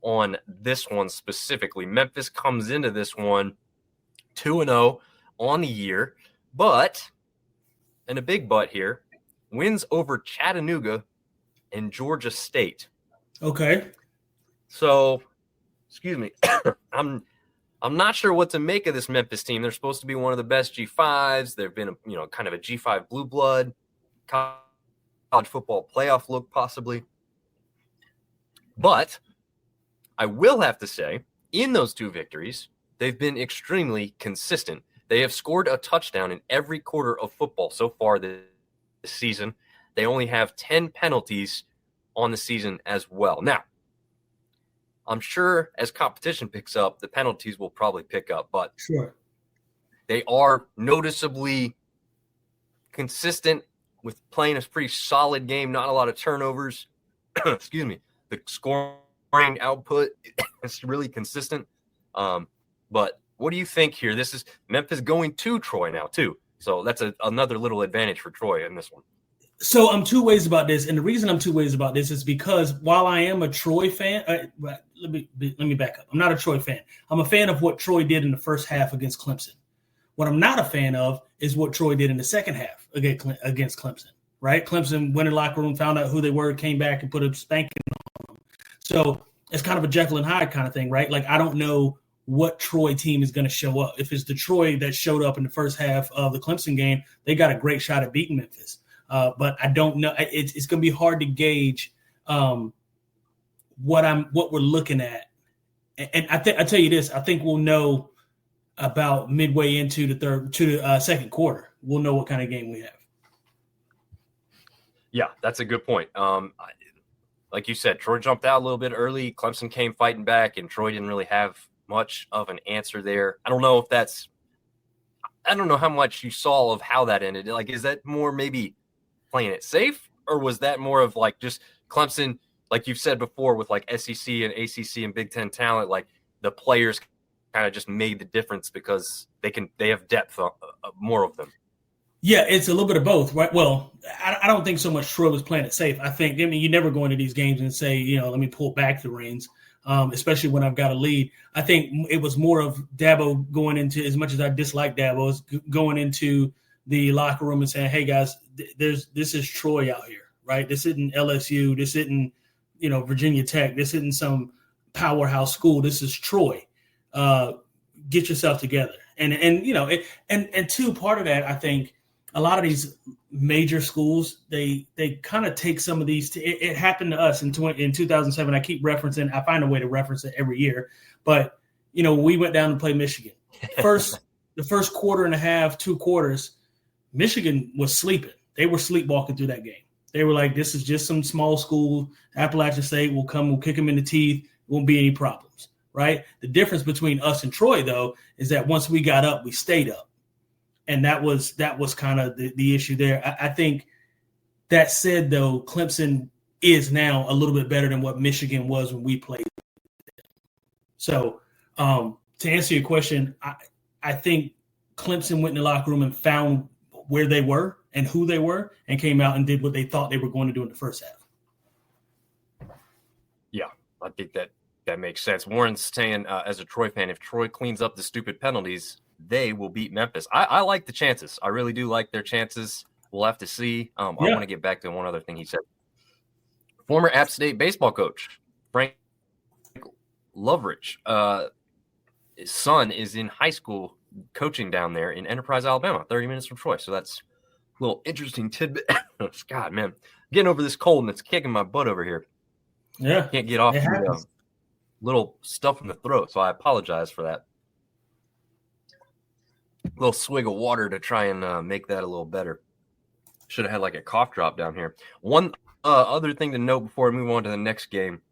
A: on this one specifically. Memphis comes into this one 2-0 on the year, but, and a big but here, wins over Chattanooga and Georgia State.
B: Okay.
A: So, excuse me, I'm not sure what to make of this Memphis team. They're supposed to be one of the best G5s. They've been, kind of a G5 blue blood, college football playoff look possibly. But I will have to say, in those 2 victories, they've been extremely consistent. They have scored a touchdown in every quarter of football so far this season. They only have 10 penalties on the season as well. Now, I'm sure as competition picks up, the penalties will probably pick up, but
B: sure,
A: they are noticeably consistent with playing a pretty solid game, not a lot of turnovers. Excuse me. The scoring output is really consistent. But what do you think here? This is Memphis going to Troy now, too. So that's another little advantage for Troy in this one.
B: So I'm 2 ways about this. And the reason I'm 2 ways about this is because while I am a Troy fan, me back up. I'm not a Troy fan. I'm a fan of what Troy did in the first half against Clemson. What I'm not a fan of is what Troy did in the second half against Clemson, right? Clemson went in the locker room, found out who they were, came back and put a spanking on them. So it's kind of a Jekyll and Hyde kind of thing, right? Like, I don't know what Troy team is going to show up. If it's the Troy that showed up in the first half of the Clemson game, they got a great shot at beating Memphis. But I don't know. It's going to be hard to gauge what we're looking at. And I tell you this, I think we'll know about midway into the second quarter. We'll know what kind of game we have.
A: Yeah, that's a good point. Like you said, Troy jumped out a little bit early. Clemson came fighting back, and Troy didn't really have much of an answer there. I don't know how much you saw of how that ended. Like, is that more maybe playing it safe, or was that more of like just Clemson, like you've said before, with like SEC and ACC and Big Ten talent, like the players kind of just made the difference because they have depth, more of them?
B: Yeah, it's a little bit of both, right? Well, I don't think so much Troy was playing it safe. You never go into these games and say, let me pull back the reins, especially when I've got a lead. I think it was more of Dabo going into, as much as I dislike Dabo, is going into the locker room and saying, hey, guys, this is Troy out here, right? This isn't LSU. This isn't, Virginia Tech. This isn't some powerhouse school. This is Troy. Get yourself together. And two, part of that, I think, a lot of these major schools, they kind of take some of these. It happened to us in 2007. I keep referencing. I find a way to reference it every year. But, we went down to play Michigan. The first quarter and a half, 2 quarters, Michigan was sleeping. They were sleepwalking through that game. They were like, this is just some small school. Appalachian State will come, we'll kick them in the teeth. Won't be any problems, right? The difference between us and Troy, though, is that once we got up, we stayed up. And that was kind of the issue there. I think that said, though, Clemson is now a little bit better than what Michigan was when we played. So to answer your question, I think Clemson went in the locker room and found where they were and who they were and came out and did what they thought they were going to do in the first half.
A: Yeah, I think that makes sense. Warren's saying, as a Troy fan, if Troy cleans up the stupid penalties, they will beat Memphis. I like the chances. I really do like their chances. We'll have to see. I want to get back to one other thing he said. Former App State baseball coach, Frank Loveridge, his son is in high school coaching down there in Enterprise, Alabama, 30 minutes from Troy. So that's a little interesting tidbit. God, man, getting over this cold and it's kicking my butt over here.
B: Yeah.
A: Can't get off the little stuff in the throat. So I apologize for that. A little swig of water to try and make that a little better. Should have had like a cough drop down here. One other thing to note before we move on to the next game.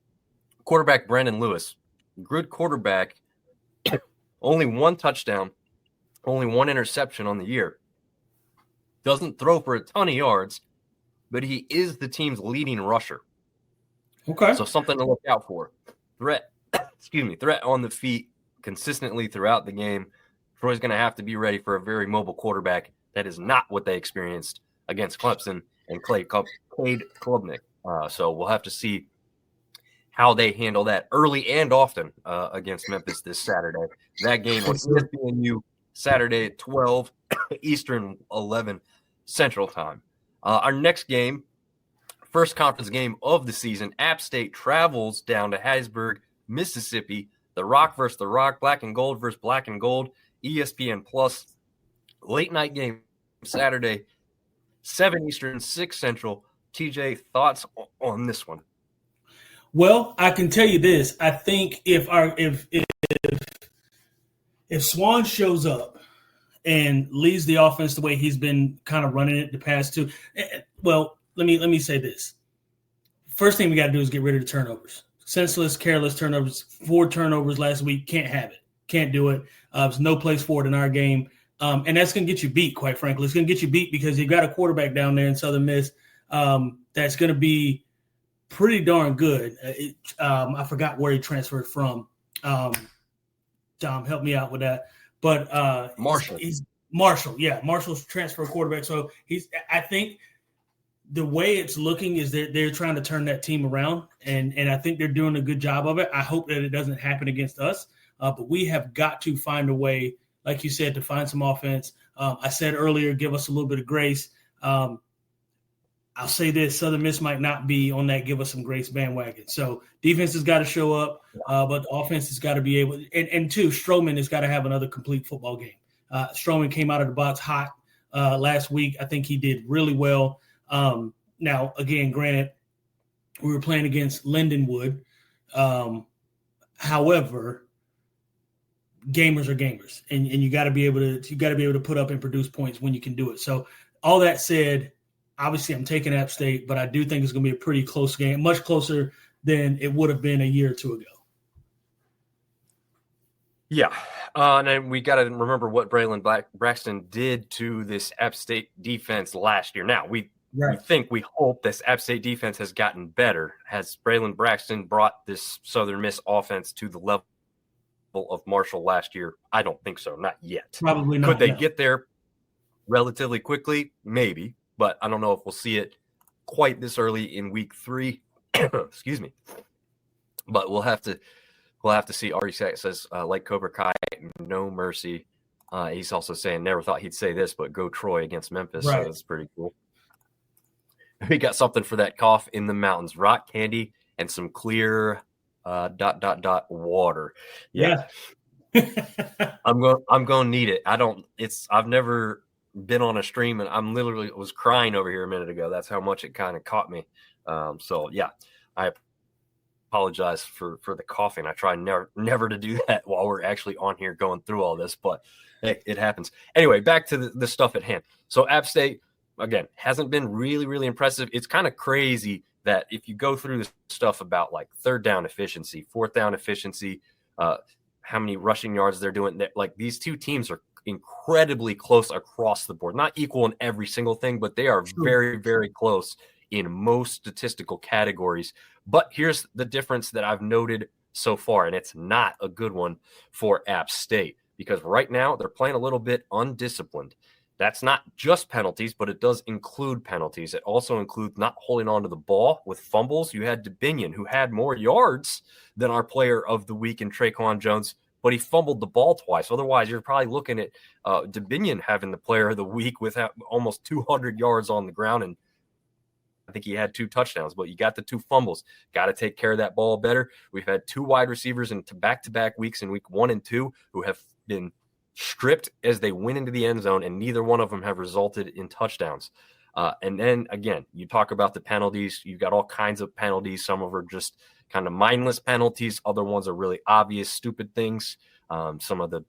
A: Quarterback Brandon Lewis, good quarterback, only 1 touchdown, only 1 interception on the year. Doesn't throw for a ton of yards, but he is the team's leading rusher.
B: Okay.
A: So something to look out for. Threat on the feet consistently throughout the game. Troy's going to have to be ready for a very mobile quarterback. That is not what they experienced against Clemson and Cade Klubnik. So we'll have to see how they handle that early and often against Memphis this Saturday. That game on ESPNU Saturday at 12 Eastern, 11 Central Time. Our next game, first conference game of the season, App State travels down to Hattiesburg, Mississippi. The Rock versus the Rock, Black and Gold versus Black and Gold. ESPN Plus, late night game Saturday, 7 Eastern, 6 Central. TJ, thoughts on this one?
B: Well, I can tell you this. I think if Swan shows up and leads the offense the way he's been kind of running it the past 2, well, let me say this. First thing we got to do is get rid of the turnovers. Senseless, careless turnovers. 4 turnovers last week. Can't have it. Can't do it. There's no place for it in our game. And that's going to get you beat, quite frankly. It's going to get you beat because you've got a quarterback down there in Southern Miss that's going to be pretty darn good. I forgot where he transferred from. Dom, help me out with that. But
A: Marshall.
B: He's Marshall. Yeah, Marshall's transfer quarterback. So I think the way it's looking is that they're trying to turn that team around, and I think they're doing a good job of it. I hope that it doesn't happen against us, but we have got to find a way, like you said, to find some offense. I said earlier, give us a little bit of grace. I'll say this, Southern Miss might not be on that give us some grace bandwagon. So defense has got to show up, but the offense has got to be able – and two, Stroman has got to have another complete football game. Stroman came out of the box hot last week. I think he did really well. Now, again, granted, we were playing against Lindenwood. However, gamers are gamers, and you got to be able to put up and produce points when you can do it. So all that said, obviously I'm taking App State, but I do think it's going to be a pretty close game, much closer than it would have been a year or two ago.
A: Yeah. And then we got to remember what Braylon Braxton did to this App State defense last year. Now, we hope this App State defense has gotten better. Has Braylon Braxton brought this Southern Miss offense to the level of Marshall last year? I don't think so. Not yet.
B: Probably not.
A: Could they get there relatively quickly? Maybe. But I don't know if we'll see it quite this early in week 3. Excuse me. But we'll have to see. Artie says, like Cobra Kai, no mercy. He's also saying, never thought he'd say this, but go Troy against Memphis.
B: Right.
A: So that's pretty cool. We got something for that cough in the mountains. Rock candy and some clear ... water. Yeah. I'm going to need it. I've never been on a stream, and I'm literally was crying over here a minute ago. That's how much it kind of caught me. So yeah, I apologize for the coughing. I try never to do that while we're actually on here going through all this, but it happens. Anyway, back to the stuff at hand. So App State, again, hasn't been really, really impressive. It's kind of crazy that if you go through this stuff about like third down efficiency, fourth down efficiency, how many rushing yards they're doing, like these two teams are incredibly close across the board. Not equal in every single thing, but they are very, very close in most statistical categories. But here's the difference that I've noted so far, and it's not a good one for App State, because right now they're playing a little bit undisciplined. That's not just penalties, but it does include penalties. It also includes not holding on to the ball with fumbles. You had Dominick, who had more yards than our player of the week in Traquan Jones, but he fumbled the ball twice. Otherwise, you're probably looking at Dominick having the player of the week with almost 200 yards on the ground, and I think he had 2 touchdowns, but you got the 2 fumbles. Got to take care of that ball better. We've had 2 wide receivers in back-to-back weeks in week 1 and 2 who have been stripped as they went into the end zone, and neither one of them have resulted in touchdowns. And then, again, you talk about the penalties. You've got all kinds of penalties. Some of them are just kind of mindless penalties. Other ones are really obvious, stupid things. Some of the,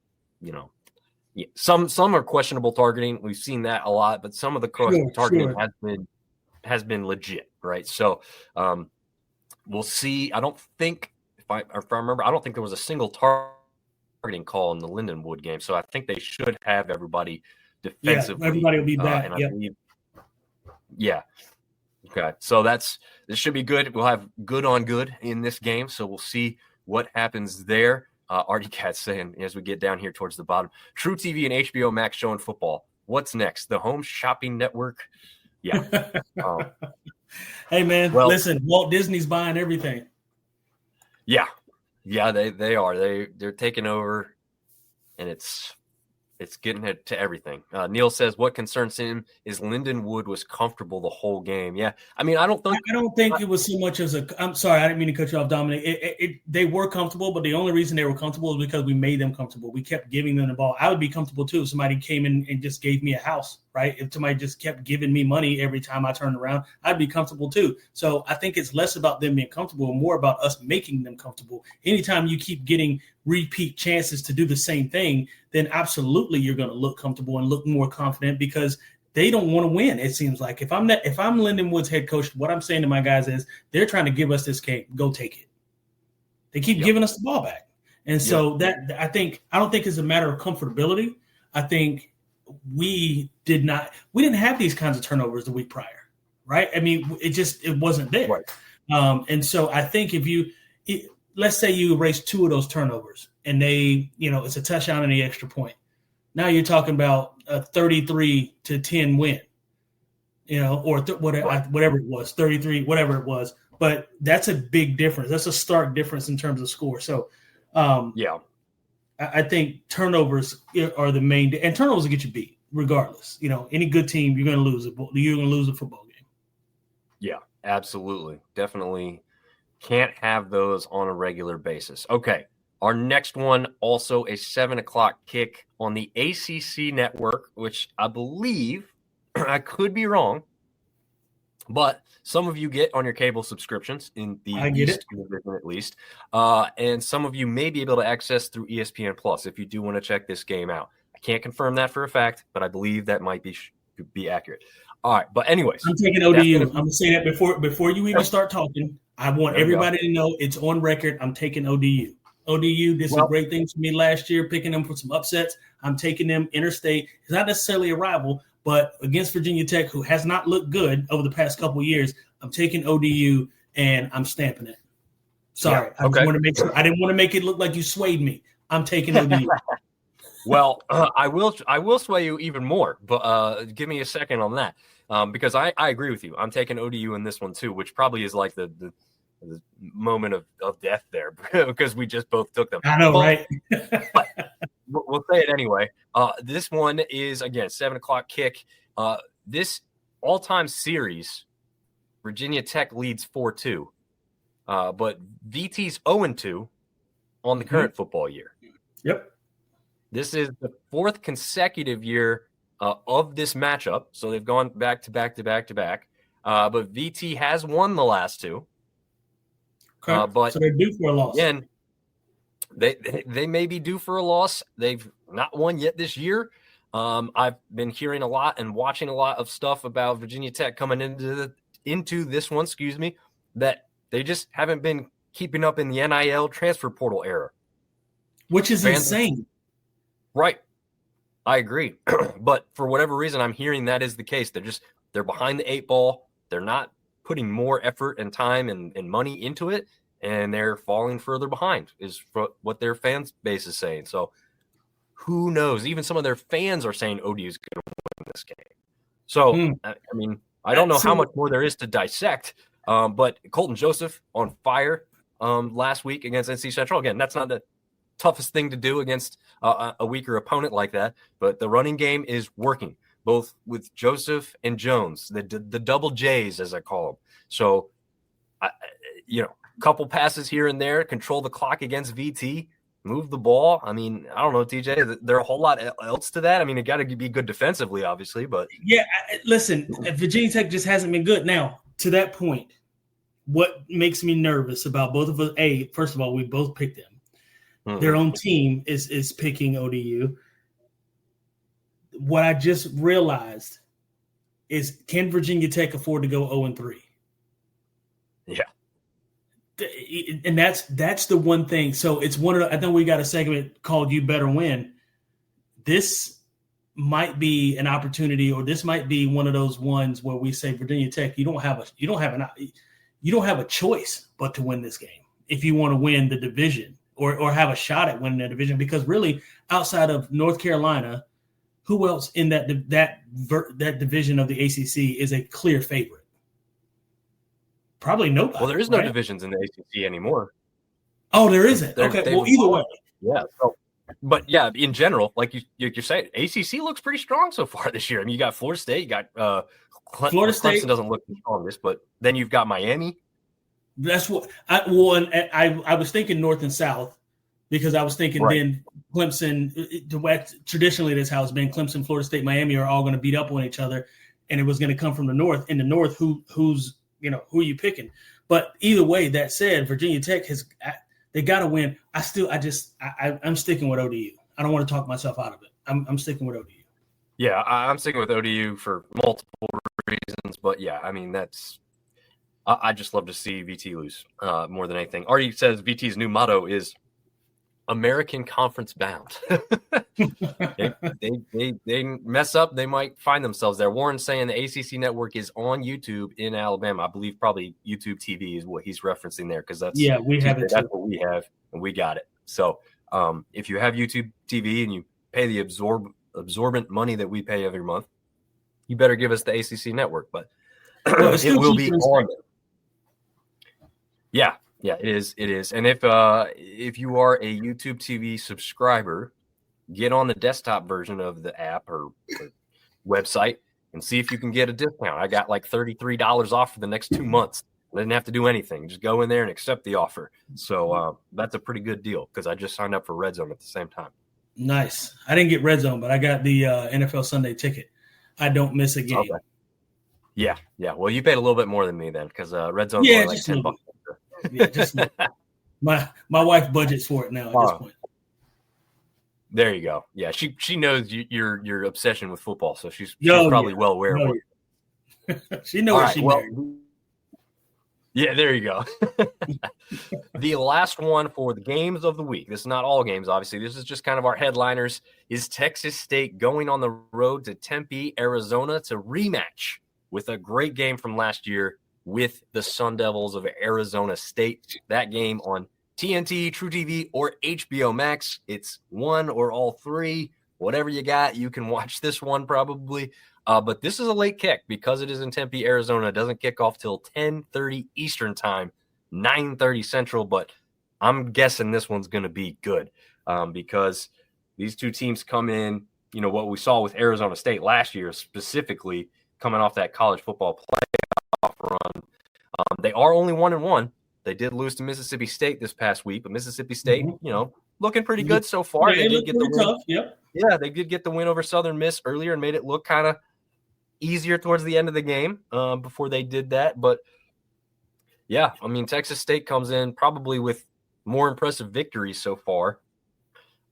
A: some are questionable targeting. We've seen that a lot, but some of the targeting has been legit, right? So we'll see. I don't think, if I remember, I don't think there was a single targeting call in the Lindenwood game. So I think they should have everybody defensively.
B: Yeah, everybody will be back.
A: Yeah. Okay. So this should be good. We'll have good on good in this game. So we'll see what happens there. Artie Cat's saying, as we get down here towards the bottom, True TV and HBO Max showing football. What's next? The Home Shopping Network? Yeah.
B: Hey, man, listen, Walt Disney's buying everything.
A: Yeah. Yeah, they are. They're taking over, and it's getting it to everything. Neil says what concerns him is Lindenwood was comfortable the whole game. Yeah, I mean, I don't think it was so much as I'm sorry, I didn't mean to cut you off, Dominick. They were comfortable, but the only reason they were comfortable is because we made them comfortable. We kept giving them the ball. I would be comfortable too if somebody came in and just gave me a house, right? If somebody just kept giving me money every time I turned around, I'd be comfortable too. So I think it's less about them being comfortable and more about us making them comfortable. Anytime you keep getting repeat chances to do the same thing, then absolutely you're going to look comfortable and look more confident because they don't want to win. It seems like if I'm Lindenwood's head coach, what I'm saying to my guys is they're trying to give us this game. Go take it. They keep giving us the ball back. And so that I don't think it's a matter of comfortability. I think we didn't have these kinds of turnovers the week prior, right? I mean, it wasn't there. Right. And so I think let's say you erase 2 of those turnovers and it's a touchdown and the extra point. Now you're talking about a 33-10 win.
B: or whatever it was, 33, whatever it was. But that's a big difference. That's a stark difference in terms of score. So, I think turnovers are the main, and turnovers will get you beat regardless. Any good team, you're going to lose a football game.
A: Yeah, absolutely. Definitely can't have those on a regular basis. Okay. Our next one, also a 7:00 kick on the ACC network, which I believe, I could be wrong, but some of you get on your cable subscriptions in the East Division at least, and some of you may be able to access through ESPN Plus if you do want to check this game out. I can't confirm that for a fact, but I believe that might be accurate. All right, but anyways,
B: I'm taking ODU. I'm gonna say that before you even start talking. I want everybody to know it's on record. I'm taking ODU. ODU did some great things for me last year, picking them for some upsets. I'm taking them interstate. It's not necessarily a rival, but against Virginia Tech, who has not looked good over the past couple of years, I'm taking ODU and I'm stamping it. Sorry, I didn't want to make it look like you swayed me. I'm taking ODU.
A: Well, I will sway you even more, but give me a second on that because I agree with you. I'm taking ODU in this one too, which probably is like the moment of death there because we just both took them.
B: I know, right?
A: But we'll say it anyway. This one is, again, 7:00 kick. This all-time series, Virginia Tech leads 4-2, but VT's 0-2 on the current football year.
B: Yep.
A: This is the fourth consecutive year of this matchup, so they've gone back to back to back to back. But VT has won the last two. But
B: so they're due for a loss.
A: Again, they may be due for a loss. They've not won yet this year. I've been hearing a lot and watching a lot of stuff about Virginia Tech coming into this one, that they just haven't been keeping up in the NIL transfer portal era.
B: Which is insane.
A: Right. I agree. But for whatever reason, I'm hearing that is the case. They're behind the 8 ball. They're not putting more effort and time and money into it, and they're falling further behind is what their fan base is saying. So who knows? Even some of their fans are saying ODU is going to win this game. So, I mean, I don't know how much more there is to dissect, but Colton Joseph on fire last week against NC Central. Again, that's not the toughest thing to do against a weaker opponent like that, but the running game is working, both with Joseph and Jones, the double J's, as I call them. So, couple passes here and there, control the clock against VT, move the ball. I mean, I don't know, TJ, there a whole lot else to that. I mean, it got to be good defensively, obviously, but.
B: Yeah, listen, Virginia Tech just hasn't been good. Now, to that point, what makes me nervous about both of us, first of all, we both picked them. Mm-hmm. Their own team is picking ODU. What I just realized is, can Virginia Tech afford to go 0-3?
A: Yeah.
B: And that's the one thing. So it's I think we got a segment called "You Better Win." This might be an opportunity, or this might be one of those ones where we say, Virginia Tech, you don't have a choice but to win this game if you want to win the division or have a shot at winning the division. Because really, outside of North Carolina, who else in that division of the ACC is a clear favorite? Probably nobody.
A: Well, there is no divisions in the ACC anymore.
B: Oh, there isn't. Okay. Well, either way.
A: Yeah. So, but yeah, in general, like you're saying, ACC looks pretty strong so far this year. I mean, you got Florida State, you got
B: Florida State.
A: Clemson doesn't look the strongest, but then you've got Miami.
B: That's what I was thinking North and South, because I was thinking then Clemson, traditionally this has been Clemson, Florida State, Miami are all going to beat up on each other, and it was going to come from the North. In the North, who are you picking? But either way, that said, Virginia Tech they got to win. I'm sticking with ODU. I don't want to talk myself out of it. I'm sticking with ODU.
A: Yeah, I'm sticking with ODU for multiple reasons, but yeah, I mean I just love to see VT lose more than anything. Artie says VT's new motto is American Conference bound. they mess up, they might find themselves there. Warren's saying the ACC network is on YouTube in Alabama. I believe probably YouTube TV is what he's referencing there, because we have it. That's what we have, and we got it. So if you have YouTube TV and you pay the absorbent money that we pay every month, you better give us the ACC network. But
B: well, it's
A: it
B: still
A: will be
B: cheaper in
A: on.
B: Sprint.
A: Yeah, it is. It is. And if you are a YouTube TV subscriber, get on the desktop version of the app or website and see if you can get a discount. I got like $33 off for the next 2 months. I didn't have to do anything. Just go in there and accept the offer. So that's a pretty good deal because I just signed up for Red Zone at the same time.
B: Nice. I didn't get Red Zone, but I got the NFL Sunday ticket. I don't miss a game.
A: Okay. Yeah. Well, you paid a little bit more than me then because Red Zone's
B: Yeah,
A: only like $10.
B: Yeah, just my wife budgets for it now at this point.
A: There you go. Yeah, she knows your obsession with football, so she's probably well aware of it.
B: She knows what she married.
A: Yeah, there you go. The last one for the games of the week. This is not all games, obviously. This is just kind of our headliners. Is Texas State going on the road to Tempe, Arizona to rematch with a great game from last year with the Sun Devils of Arizona State? That game on TNT, True TV, or HBO Max. It's one or all three. Whatever you got, you can watch this one probably. But this is a late kick because it is in Tempe, Arizona. It doesn't kick off till 10:30 Eastern time, 9:30 Central. But I'm guessing this one's going to be good because these two teams come in, what we saw with Arizona State last year, specifically coming off that college football playoff run. They are only 1-1. They did lose to Mississippi State this past week, but Mississippi State, looking pretty good so far.
B: Yeah,
A: they did get the win.
B: Tough. Yep.
A: Yeah, they did get the win over Southern Miss earlier and made it look kind of easier towards the end of the game before they did that. But yeah, I mean, Texas State comes in probably with more impressive victories so far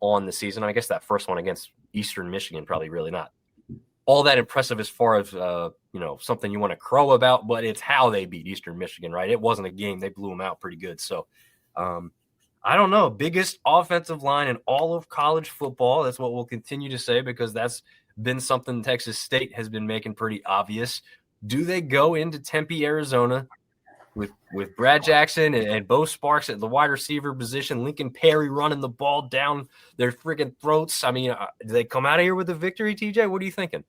A: on the season. I guess that first one against Eastern Michigan probably really not all that impressive as far as something you want to crow about, but it's how they beat Eastern Michigan, right? It wasn't a game. They blew them out pretty good. So I don't know. Biggest offensive line in all of college football. That's what we'll continue to say because that's been something Texas State has been making pretty obvious. Do they go into Tempe, Arizona with Brad Jackson and Bo Sparks at the wide receiver position, Lincoln Perry running the ball down their freaking throats? I mean, do they come out of here with a victory, TJ? What are you thinking?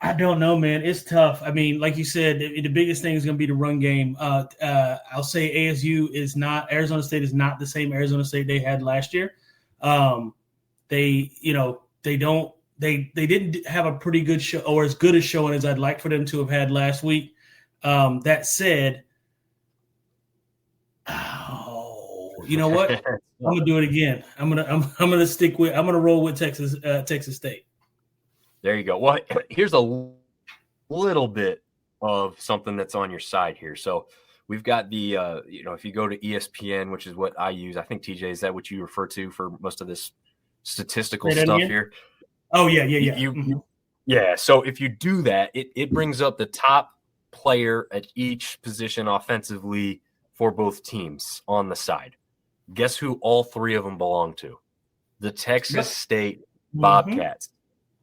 B: I don't know, man. It's tough. I mean, like you said, the biggest thing is going to be the run game. I'll say Arizona State is not the same Arizona State they had last year. They didn't have a pretty good show or as good a showing as I'd like for them to have had last week. That said, you know what? I'm gonna do it again. I'm gonna roll with Texas State.
A: There you go. Well, here's a little bit of something that's on your side here. So we've got the if you go to ESPN, which is what I use, I think TJ, is that what you refer to for most of this statistical stuff here?
B: Oh yeah.
A: Yeah. So if you do that, it brings up the top player at each position offensively for both teams on the side. Guess who all three of them belong to? The Texas State Bobcats.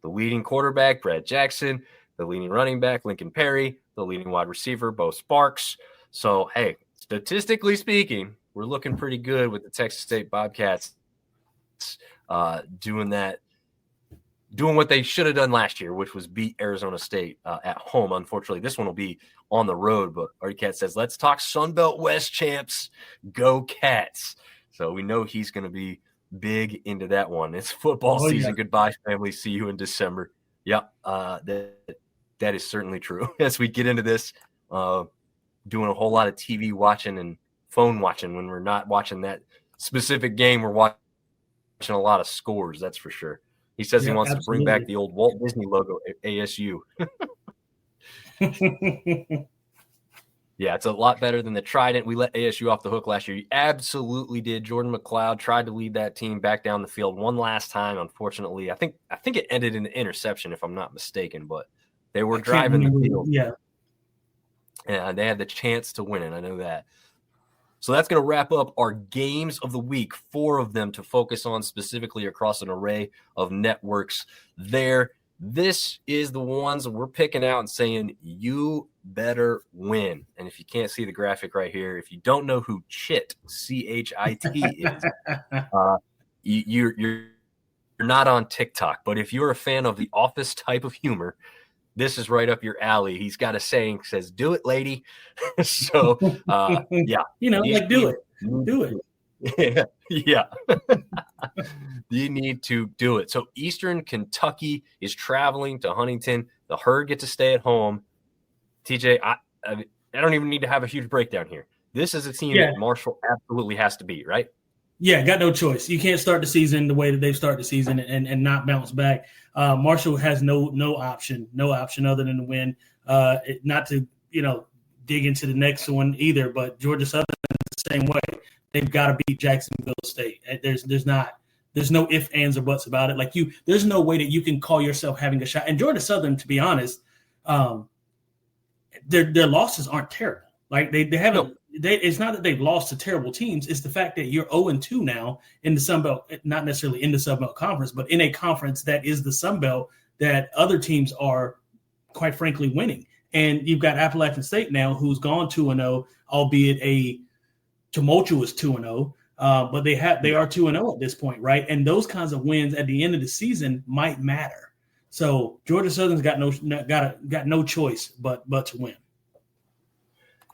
A: The leading quarterback, Brad Jackson, the leading running back, Lincoln Perry, the leading wide receiver, Bo Sparks. So, hey, statistically speaking, we're looking pretty good with the Texas State Bobcats doing what they should have done last year, which was beat Arizona State at home. Unfortunately, this one will be on the road, but Artie Cat says, let's talk Sunbelt West champs. Go Cats. So we know he's going to be big into that one. It's football season. Yeah. Goodbye, family. See you in December. Yep, that is certainly true. As we get into this, doing a whole lot of TV watching and phone watching when we're not watching that specific game, we're watching a lot of scores, that's for sure. He says he wants to bring back the old Walt Disney logo at ASU. Yeah, it's a lot better than the Trident. We let ASU off the hook last year. You absolutely did. Jordan McLeod tried to lead that team back down the field one last time. Unfortunately, I think it ended in an interception, if I'm not mistaken. But they were driving the field.
B: Yeah,
A: and they had the chance to win it. I know that. So that's going to wrap up our games of the week. 4 of them to focus on specifically across an array of networks there. This is the ones we're picking out and saying, you better win. And if you can't see the graphic right here, if you don't know who Chit, C-H-I-T is, you're not on TikTok. But if you're a fan of the Office type of humor, this is right up your alley. He's got a saying says, "Do it, lady." So, yeah,
B: do it.
A: Yeah. You need to do it. So Eastern Kentucky is traveling to Huntington. The Herd get to stay at home. TJ, I don't even need to have a huge breakdown here. This is a team that Marshall absolutely has to beat, right?
B: Yeah, got no choice. You can't start the season the way that they've started the season and not bounce back. Marshall has no option other than to win. Not to dig into the next one either, but Georgia Southern is the same way. They've got to beat Jacksonville State. There's no ifs, ands, or buts about it. There's no way that you can call yourself having a shot. And Georgia Southern, to be honest, their losses aren't terrible. They haven't. No. It's not that they've lost to terrible teams. It's the fact that you're 0-2 now in the Sunbelt, not necessarily in the Sunbelt Conference, but in a conference that is the Sunbelt that other teams are, quite frankly, winning. And you've got Appalachian State now, who's gone 2-0, albeit a tumultuous 2-0. But they are 2-0 at this point, right? And those kinds of wins at the end of the season might matter. So Georgia Southern's got no choice but to win.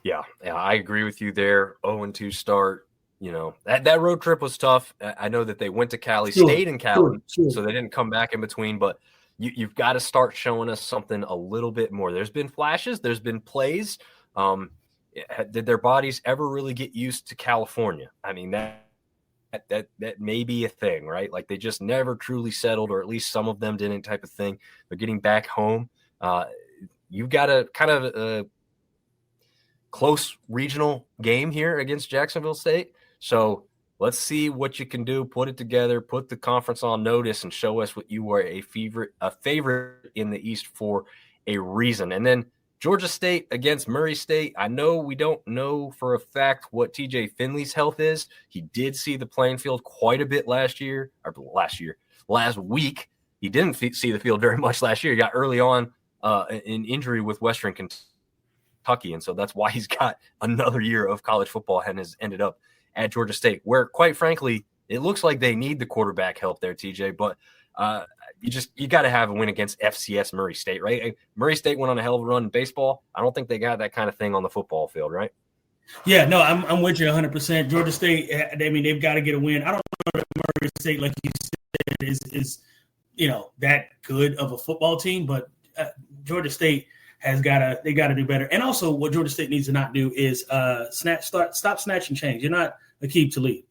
A: Yeah, I agree with you there. 0-2 start. That road trip was tough. I know that they went to Cali, stayed in Cali, so they didn't come back in between. But you've got to start showing us something a little bit more. There's been flashes. There's been plays. Did their bodies ever really get used to California? I mean, that may be a thing, right? They just never truly settled, or at least some of them didn't, type of thing. They're getting back home. You've got a kind of close regional game here against Jacksonville State. So let's see what you can do. Put it together, put the conference on notice, and show us what you are a favorite in the East for a reason. And then Georgia State against Murray State. I know we don't know for a fact what TJ Finley's health is. He did see the playing field quite a bit last week. He didn't see the field very much last year. He got early on an injury with Western Kentucky, and so that's why he's got another year of college football and has ended up at Georgia State, where, quite frankly, it looks like they need the quarterback help there, TJ. But you got to have a win against FCS Murray State, right? Murray State went on a hell of a run in baseball. I don't think they got that kind of thing on the football field, right?
B: Yeah, no, I'm with you 100%. Georgia State, I mean, they've got to get a win. I don't know that Murray State, like you said, is that good of a football team, but Georgia State they got to do better. And also, what Georgia State needs to not do is stop snatching change. You're not Aqib Talib.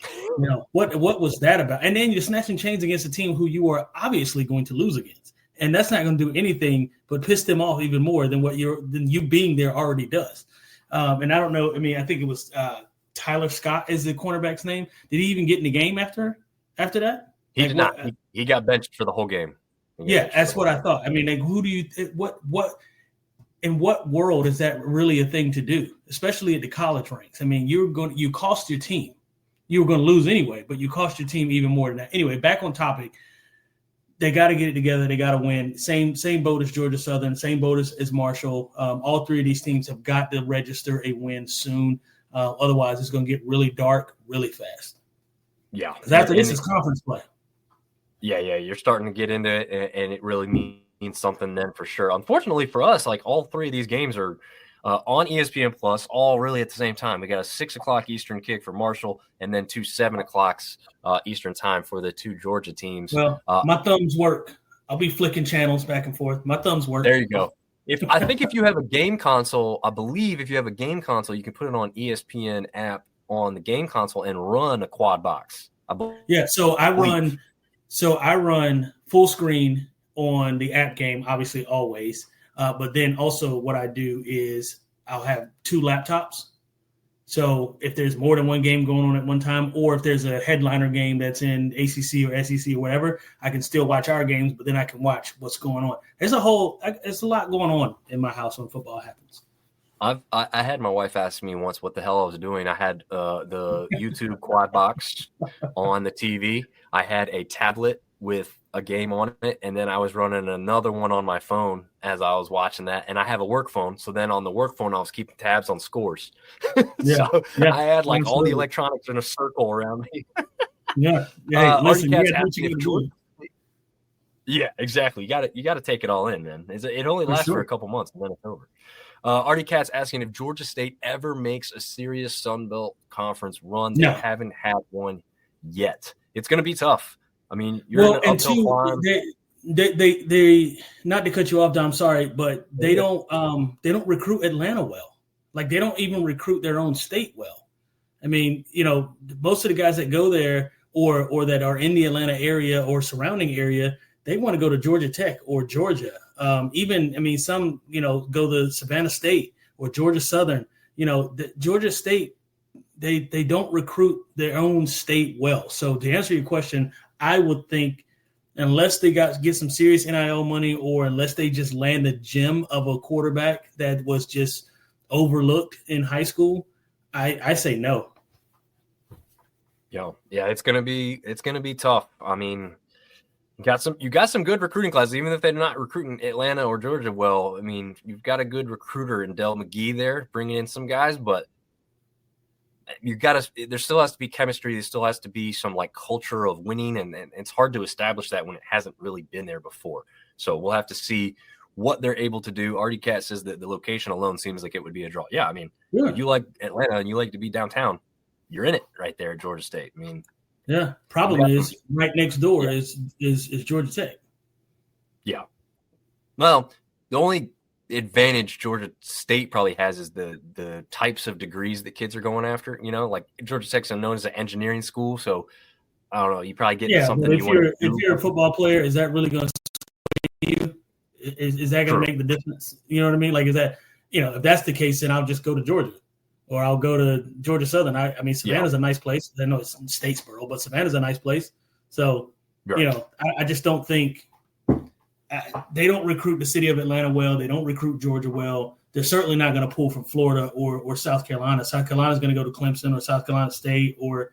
B: What was that about? And then you're snatching chains against a team who you are obviously going to lose against, and that's not going to do anything but piss them off even more than you being there already does. And I don't know. I mean, I think it was Tyler Scott is the cornerback's name. Did he even get in the game after that?
A: He did not. He got benched for the whole game.
B: Yeah, that's what I thought. I mean, who do you what in what world is that really a thing to do, especially at the college ranks? I mean, you cost your team. You were going to lose anyway, but you cost your team even more than that. Anyway, back on topic. They got to get it together. They got to win. Same boat as Georgia Southern. Same boat as Marshall. All three of these teams have got to register a win soon. Otherwise, it's going to get really dark really fast.
A: Yeah.
B: Because after this is conference play.
A: Yeah. You're starting to get into it, and it really means something then for sure. Unfortunately for us, all three of these games are on ESPN Plus, all really at the same time. We got a 6:00 Eastern kick for Marshall, and then two 7:00 Eastern time for the two Georgia teams.
B: Well, my thumbs work. I'll be flicking channels back and forth. My thumbs work.
A: There you go. I think if you have a game console, you can put it on ESPN app on the game console and run a quad box.
B: Yeah, so I run full screen on the app game, obviously always. But then also what I do is I'll have two laptops. So if there's more than one game going on at one time, or if there's a headliner game that's in ACC or SEC or whatever, I can still watch our games, but then I can watch what's going on. There's a lot going on in my house when football happens.
A: I had my wife ask me once what the hell I was doing. I had the YouTube quad box on the TV. I had a tablet with a game on it, and then I was running another one on my phone as I was watching that, and I have a work phone, so then on the work phone I was keeping tabs on scores. I had all the electronics in a circle around me.
B: Listen,
A: Yeah, exactly. You got to take it all in, man. It only lasts for a couple months and then it's over. Artie Cat's asking if Georgia State ever makes a serious Sun Belt Conference run. They haven't had one yet. It's going to be tough. I mean, you're in an uphill climb.
B: They not to cut you off, Dom. Sorry, but they don't recruit Atlanta well. Like they don't even recruit their own state well. I mean, most of the guys that go there or that are in the Atlanta area or surrounding area, they want to go to Georgia Tech or Georgia. Some, go to Savannah State or Georgia Southern. The Georgia State, they don't recruit their own state well. So to answer your question, I would think unless they get some serious NIL money or unless they just land a gem of a quarterback that was just overlooked in high school, I say no.
A: Yeah, it's gonna be tough. I mean, you got some good recruiting classes, even if they're not recruiting Atlanta or Georgia well. I mean, you've got a good recruiter in Del McGee there, bringing in some guys, but there still has to be chemistry. There still has to be some like culture of winning, and it's hard to establish that when it hasn't really been there before. So we'll have to see what they're able to do. Artie Cat says that the location alone seems like it would be a draw. Yeah, I mean, if you like Atlanta and you like to be downtown, you're in it right there at Georgia State. I mean,
B: yeah, problem is right next door is Georgia Tech.
A: Yeah. Well, the only advantage Georgia State probably has is the types of degrees that kids are going after. Like Georgia Tech's known as an engineering school, so I don't know. You probably get something
B: if you're a football player, is that really going to sway you? Is that going to make the difference? You know what I mean? Like, is that if that's the case, then I'll just go to Georgia. Or I'll go to Georgia Southern. I mean, Savannah's a nice place. I know it's Statesboro, but Savannah's a nice place. So, I just don't think they don't recruit the city of Atlanta well. They don't recruit Georgia well. They're certainly not going to pull from Florida or South Carolina. South Carolina's going to go to Clemson or South Carolina State or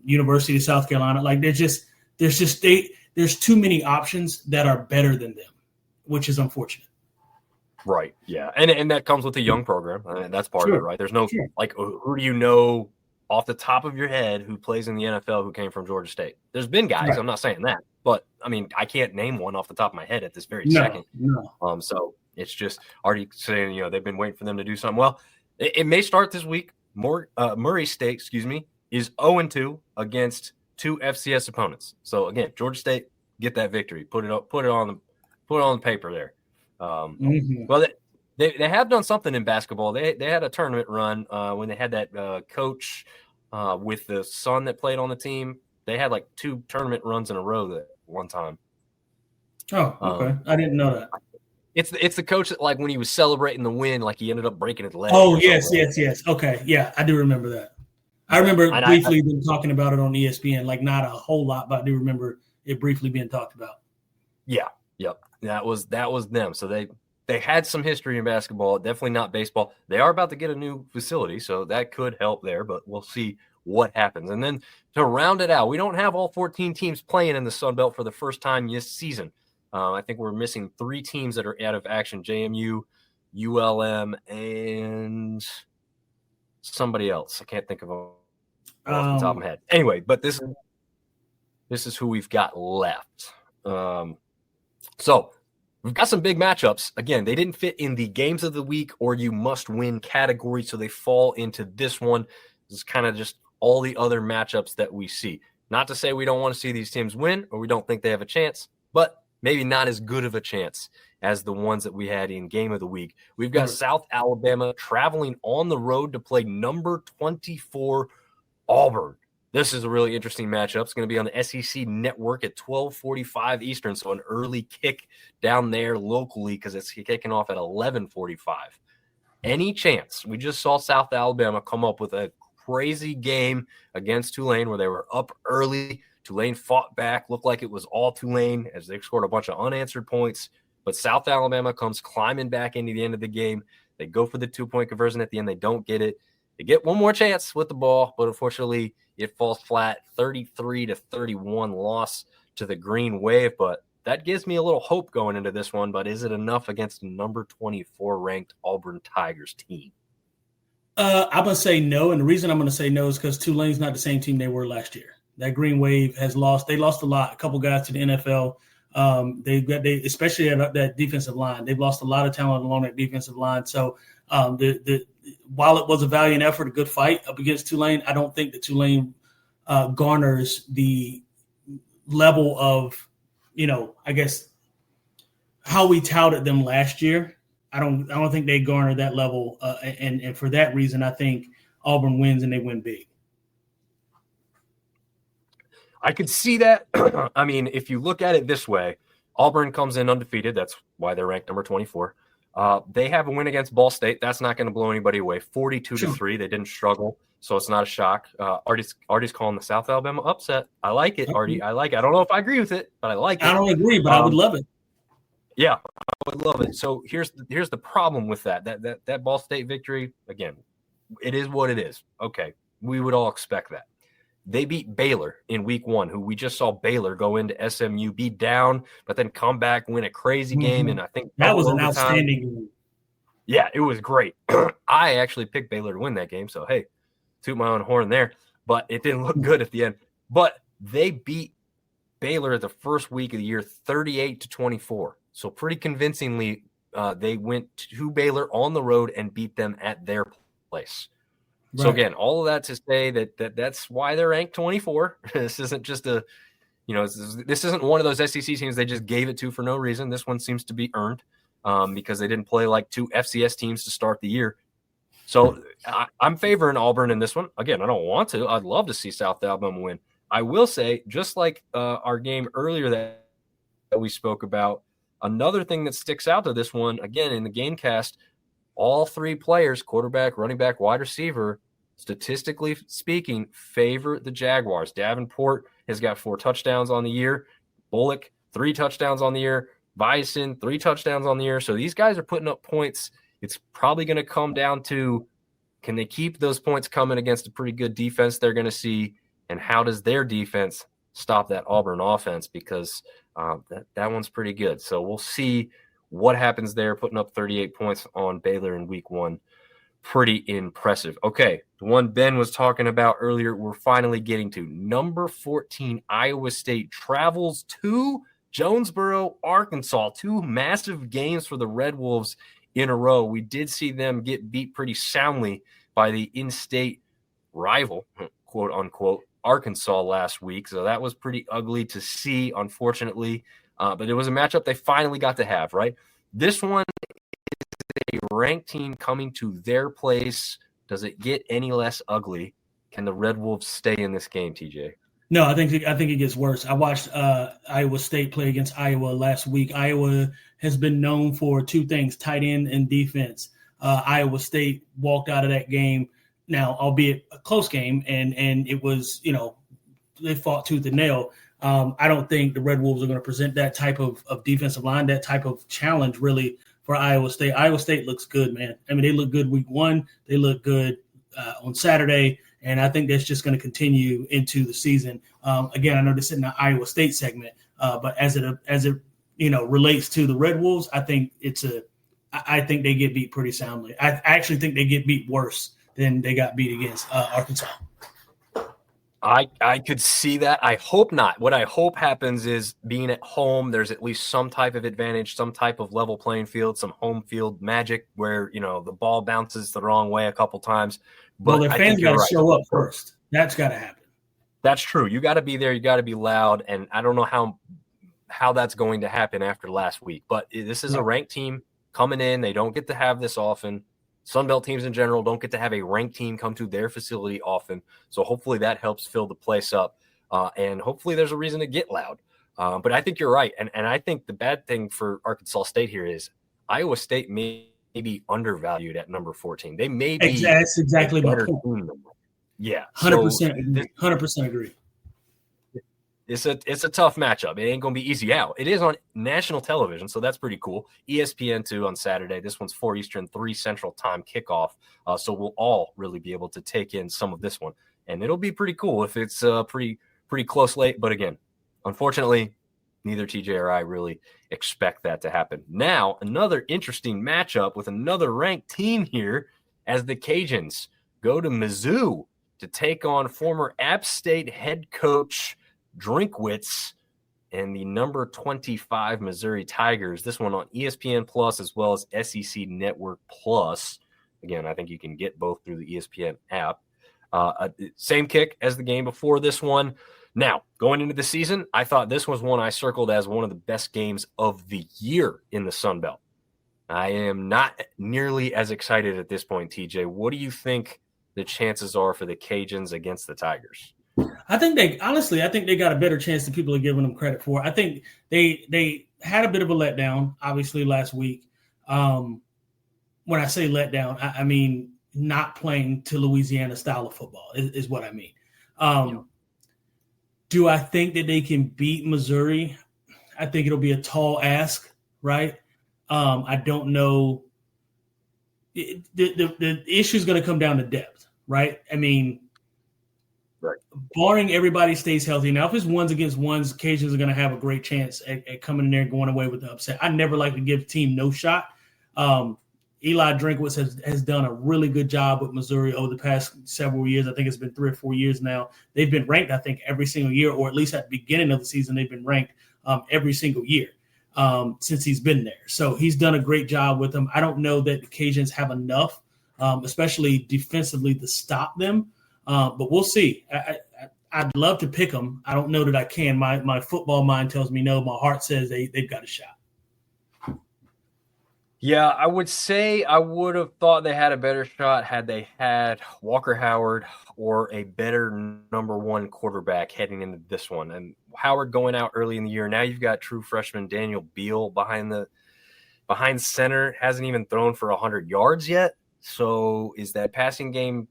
B: University of South Carolina. Like there's too many options that are better than them, which is unfortunate.
A: Right. Yeah. And that comes with a young program. I mean, that's part of it, right? There's no like, who do you know off the top of your head who plays in the NFL who came from Georgia State? There's been guys. Right. I'm not saying that, but I mean, I can't name one off the top of my head at this very second.
B: No.
A: So it's just already saying, they've been waiting for them to do something. Well, it may start this week. Murray State, is 0-2 against 2 FCS opponents. So again, Georgia State, get that victory. Put it on the paper there. Well, they have done something in basketball. They had a tournament run when they had that coach with the son that played on the team. They had like 2 tournament runs in a row that one time.
B: Oh, okay. I didn't know that.
A: It's the coach that, like, when he was celebrating the win, like he ended up breaking his leg.
B: Oh, yes. Okay, yeah, I do remember that. I remember briefly been talking about it on ESPN, like not a whole lot, but I do remember it briefly being talked about.
A: Yeah, yep. That was them. So they had some history in basketball, definitely not baseball. They are about to get a new facility, so that could help there, but we'll see what happens. And then to round it out, we don't have all 14 teams playing in the Sun Belt for the first time this season. I think we're missing 3 teams that are out of action: JMU, ULM, and somebody else. I can't think of them off the top of my head. Anyway, but this is who we've got left. So we've got some big matchups. Again, they didn't fit in the games of the week or you must win category, so they fall into this one. This is kind of just all the other matchups that we see. Not to say we don't want to see these teams win or we don't think they have a chance, but maybe not as good of a chance as the ones that we had in game of the week. We've got South Alabama traveling on the road to play number 24 Auburn. This is a really interesting matchup. It's going to be on the SEC network at 12:45 Eastern, so an early kick down there locally because it's kicking off at 11:45. Any chance? We just saw South Alabama come up with a crazy game against Tulane where they were up early. Tulane fought back, looked like it was all Tulane as they scored a bunch of unanswered points. But South Alabama comes climbing back into the end of the game. They go for the 2-point conversion at the end. They don't get it. They get one more chance with the ball, but unfortunately it falls flat. 33-31 loss to the Green Wave. But that gives me a little hope going into this one. But is it enough against the number 24 ranked Auburn Tigers team?
B: I'm going to say no. And the reason I'm going to say no is because Tulane's not the same team they were last year. That Green Wave has lost. They lost a lot. A couple guys to the NFL. They especially at that defensive line. They've lost a lot of talent along that defensive line. So while it was a valiant effort, a good fight up against Tulane, I don't think that Tulane garners the level of, I guess how we touted them last year. I don't think they garner that level, and for that reason, I think Auburn wins and they win big.
A: I could see that. I mean, if you look at it this way, Auburn comes in undefeated. That's why they're ranked number 24. They have a win against Ball State. That's not going to blow anybody away. 42-3. They didn't struggle, so it's not a shock. Artie's calling the South Alabama upset. I like it, Artie. I like it. I don't know if I agree with it, but I like it.
B: I don't agree, but I would love it.
A: Yeah, I would love it. So here's the problem with that Ball State victory. Again, it is what it is. Okay, we would all expect that. They beat Baylor in week 1, who we just saw Baylor go into SMU, be down, but then come back, win a crazy game. And I think
B: that was an outstanding game.
A: Yeah, it was great. I actually picked Baylor to win that game. So, hey, toot my own horn there. But it didn't look good at the end. But they beat Baylor the first week of the year 38-24. So pretty convincingly, they went to Baylor on the road and beat them at their place. Right. So again, all of that to say that's why they're ranked 24. This isn't just this isn't one of those SEC teams they just gave it to for no reason. This one seems to be earned because they didn't play like 2 FCS teams to start the year. So I'm favoring Auburn in this one. Again, I don't want to. I'd love to see South Alabama win. I will say, just like our game earlier that we spoke about, another thing that sticks out to this one, again, in the Gamecast, all 3 players, quarterback, running back, wide receiver, statistically speaking, favor the Jaguars. Davenport has got 4 touchdowns on the year. Bullock, 3 touchdowns on the year. Bison, 3 touchdowns on the year. So these guys are putting up points. It's probably going to come down to, can they keep those points coming against a pretty good defense they're going to see, and how does their defense stop that Auburn offense, because that one's pretty good. So we'll see what happens there, putting up 38 points on Baylor in week 1. Pretty impressive. Okay, the one Ben was talking about earlier, we're finally getting to. Number 14, Iowa State travels to Jonesboro, Arkansas. 2 massive games for the Red Wolves in a row. We did see them get beat pretty soundly by the in-state rival, quote unquote, Arkansas last week. So that was pretty ugly to see, unfortunately. But it was a matchup they finally got to have, right? This one is a ranked team coming to their place. Does it get any less ugly? Can the Red Wolves stay in this game, TJ?
B: No, I think it gets worse. I watched Iowa State play against Iowa last week. Iowa has been known for 2 things, tight end and defense. Iowa State walked out of that game, now, albeit a close game, and it was, they fought tooth and nail. I don't think the Red Wolves are going to present that type of defensive line, that type of challenge, really, for Iowa State. Iowa State looks good, man. I mean, they look good week 1. They look good on Saturday, and I think that's just going to continue into the season. Again, I know this isn't an Iowa State segment, but as it relates to the Red Wolves, I think I think they get beat pretty soundly. I actually think they get beat worse than they got beat against Arkansas.
A: I could see that. I hope not. What I hope happens is, being at home, there's at least some type of advantage, some type of level playing field, some home field magic where, the ball bounces the wrong way a couple times. But
B: their fans got to show up first. That's got to happen.
A: That's true. You got to be there. You got to be loud. And I don't know how that's going to happen after last week. But this is a ranked team coming in. They don't get to have this often. Sunbelt teams in general don't get to have a ranked team come to their facility often. So hopefully that helps fill the place up. And hopefully there's a reason to get loud. But I think you're right. And I think the bad thing for Arkansas State here is Iowa State may be undervalued at number 14. They may be.
B: That's exactly my point.
A: Yeah.
B: 100% agree.
A: It's a tough matchup. It ain't going to be easy out. It is on national television, so that's pretty cool. ESPN2 on Saturday. This one's 4 Eastern, 3 Central time kickoff. So we'll all really be able to take in some of this one. And it'll be pretty cool if it's pretty close late. But again, unfortunately, neither TJ or I really expect that to happen. Now, another interesting matchup with another ranked team here as the Cajuns go to Mizzou to take on former App State head coach Drinkwitz and the number 25 Missouri Tigers. This one on ESPN Plus as well as SEC Network Plus. Again, I think you can get both through the ESPN app. Same kick as the game before this one. Now, going into the season, I thought this was one I circled as one of the best games of the year in the Sun Belt. I am not nearly as excited at this point, TJ. What do you think the chances are for the Cajuns against the Tigers?
B: I think they got a better chance than people are giving them credit for. I think they had a bit of a letdown, obviously, last week. When I say letdown, I mean not playing to Louisiana style of football is what I mean. Do I think that they can beat Missouri? I think it'll be a tall ask, right? I don't know. The issue is going to come down to depth, right? I mean,
A: right. Barring
B: everybody stays healthy. Now, if it's ones against ones, Cajuns are going to have a great chance at coming in there and going away with the upset. I never like to give a team no shot. Eli Drinkwitz has done a really good job with Missouri over the past several years. I think it's been 3 or 4 years now. They've been ranked, I think, every single year, or at least at the beginning of the season, they've been ranked every single year since he's been there. So he's done a great job with them. I don't know that the Cajuns have enough, especially defensively, to stop them. But we'll see. I'd love to pick them. I don't know that I can. My football mind tells me no. My heart says they've got a shot.
A: Yeah, I would say I would have thought they had a better shot had they had Walker Howard or a better number one quarterback heading into this one. And Howard going out early in the year. Now you've got true freshman Daniel Beal behind center, hasn't even thrown for 100 yards yet. So is that passing game,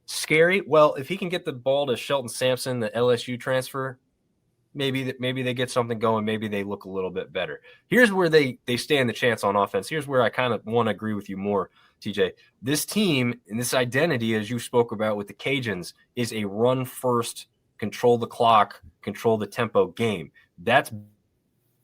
A: scary? Well, if he can get the ball to Shelton Sampson, the LSU transfer, maybe they get something going. Maybe they look a little bit better. Here's where they stand the chance on offense. Here's where I kind of want to agree with you more, TJ. This team and this identity, as you spoke about with the Cajuns, is a run first, control the clock, control the tempo game. That's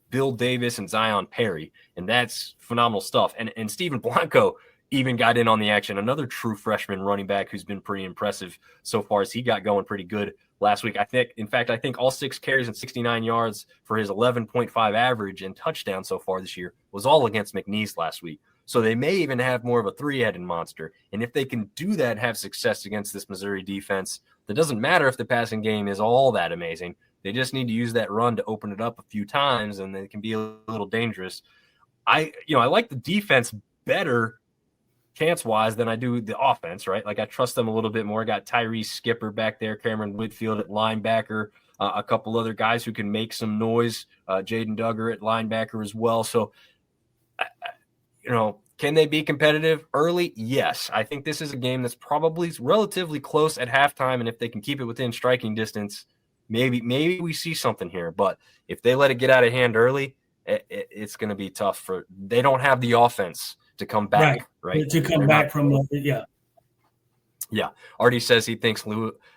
A: Bill Davis and Zion Perry, and that's phenomenal stuff. And Steven Blanco even got in on the action. Another true freshman running back who's been pretty impressive so far as he got going pretty good last week. I think all 6 carries and 69 yards for his 11.5 average and touchdown so far this year was all against McNeese last week. So they may even have more of a 3-headed monster. And if they can do that, have success against this Missouri defense, it doesn't matter if the passing game is all that amazing. They just need to use that run to open it up a few times, and they can be a little dangerous. I like the defense better chance-wise than I do the offense, right? Like I trust them a little bit more. I got Tyrese Skipper back there, Cameron Whitfield at linebacker, a couple other guys who can make some noise, Jaden Duggar at linebacker as well. So, can they be competitive early? Yes. I think this is a game that's probably relatively close at halftime, and if they can keep it within striking distance, maybe we see something here. But if they let it get out of hand early, it's going to be tough. They don't have the offense to come back, right?
B: To come back from yeah.
A: Yeah. Artie says he thinks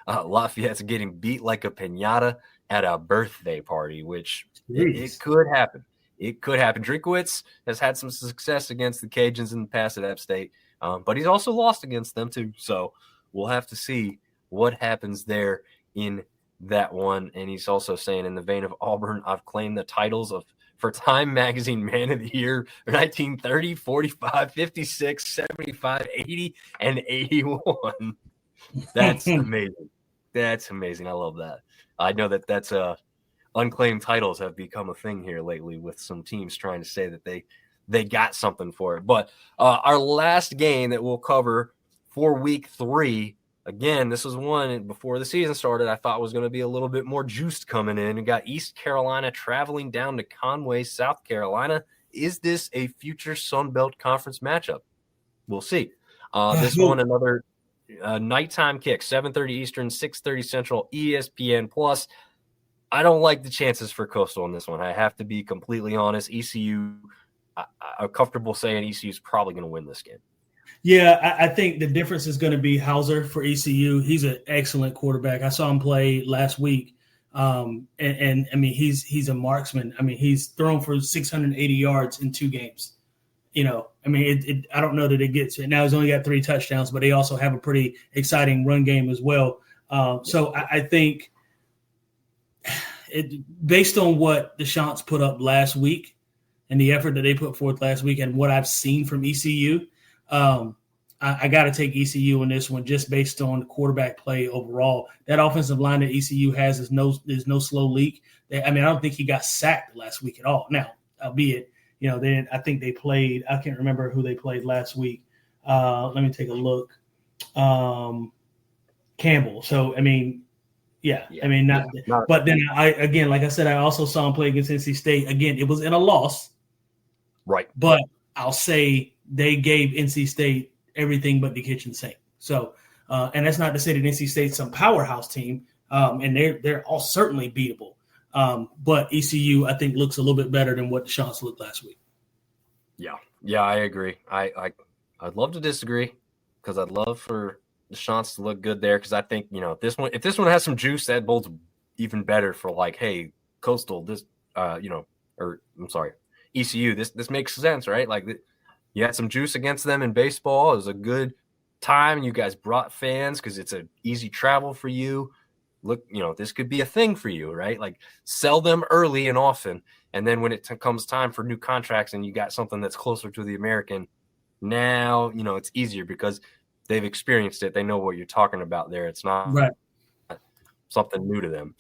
A: Lafayette's getting beat like a piñata at a birthday party, which it could happen. It could happen. Drinkwitz has had some success against the Cajuns in the past at App State, but he's also lost against them too. So we'll have to see what happens there in that one. And he's also saying, in the vein of Auburn, I've claimed the titles for Time Magazine Man of the Year 1930, 45, 56, 75, 80, and 81. That's amazing. That's amazing. I love that. I know that's unclaimed titles have become a thing here lately with some teams trying to say that they got something for it. But our last game that we'll cover for week 3, again, this was one before the season started I thought was going to be a little bit more juiced coming in. We got East Carolina traveling down to Conway, South Carolina. Is this a future Sun Belt Conference matchup? We'll see. This one, another nighttime kick, 7:30 Eastern, 6:30 Central, ESPN Plus. I don't like the chances for Coastal in this one. I have to be completely honest. ECU, I'm comfortable saying ECU is probably going to win this game.
B: Yeah, I think the difference is going to be Hauser for ECU. He's an excellent quarterback. I saw him play last week, and I mean he's a marksman. I mean he's thrown for 680 yards in 2 games. I mean I don't know that it gets it. Now he's only got 3 touchdowns, but they also have a pretty exciting run game as well. So I think based on what the Chants put up last week and the effort that they put forth last week and what I've seen from ECU, I got to take ECU in this one just based on the quarterback play overall. That offensive line that ECU has is no slow leak. I don't think he got sacked last week at all. Now, albeit, I think they played – I can't remember who they played last week. Let me take a look. Campbell. So, but then like I said, I also saw him play against NC State. Again, it was in a loss.
A: Right.
B: But I'll say they gave NC State everything but the kitchen sink. So, and that's not to say that NC State's some powerhouse team, and they're all certainly beatable. But ECU, I think, looks a little bit better than what the Chants looked last week.
A: Yeah, I agree. I'd love to disagree because I'd love for the Chants to look good there because I think if this one has some juice, that bodes even better for hey, Coastal, this ECU, this makes sense, right? Like you had some juice against them in baseball. It was a good time. You guys brought fans because it's an easy travel for you. Look, this could be a thing for you, right? Like sell them early and often. And then when it comes time for new contracts and you got something that's closer to the American, now, it's easier because they've experienced it. They know what you're talking about there. It's not something new to them.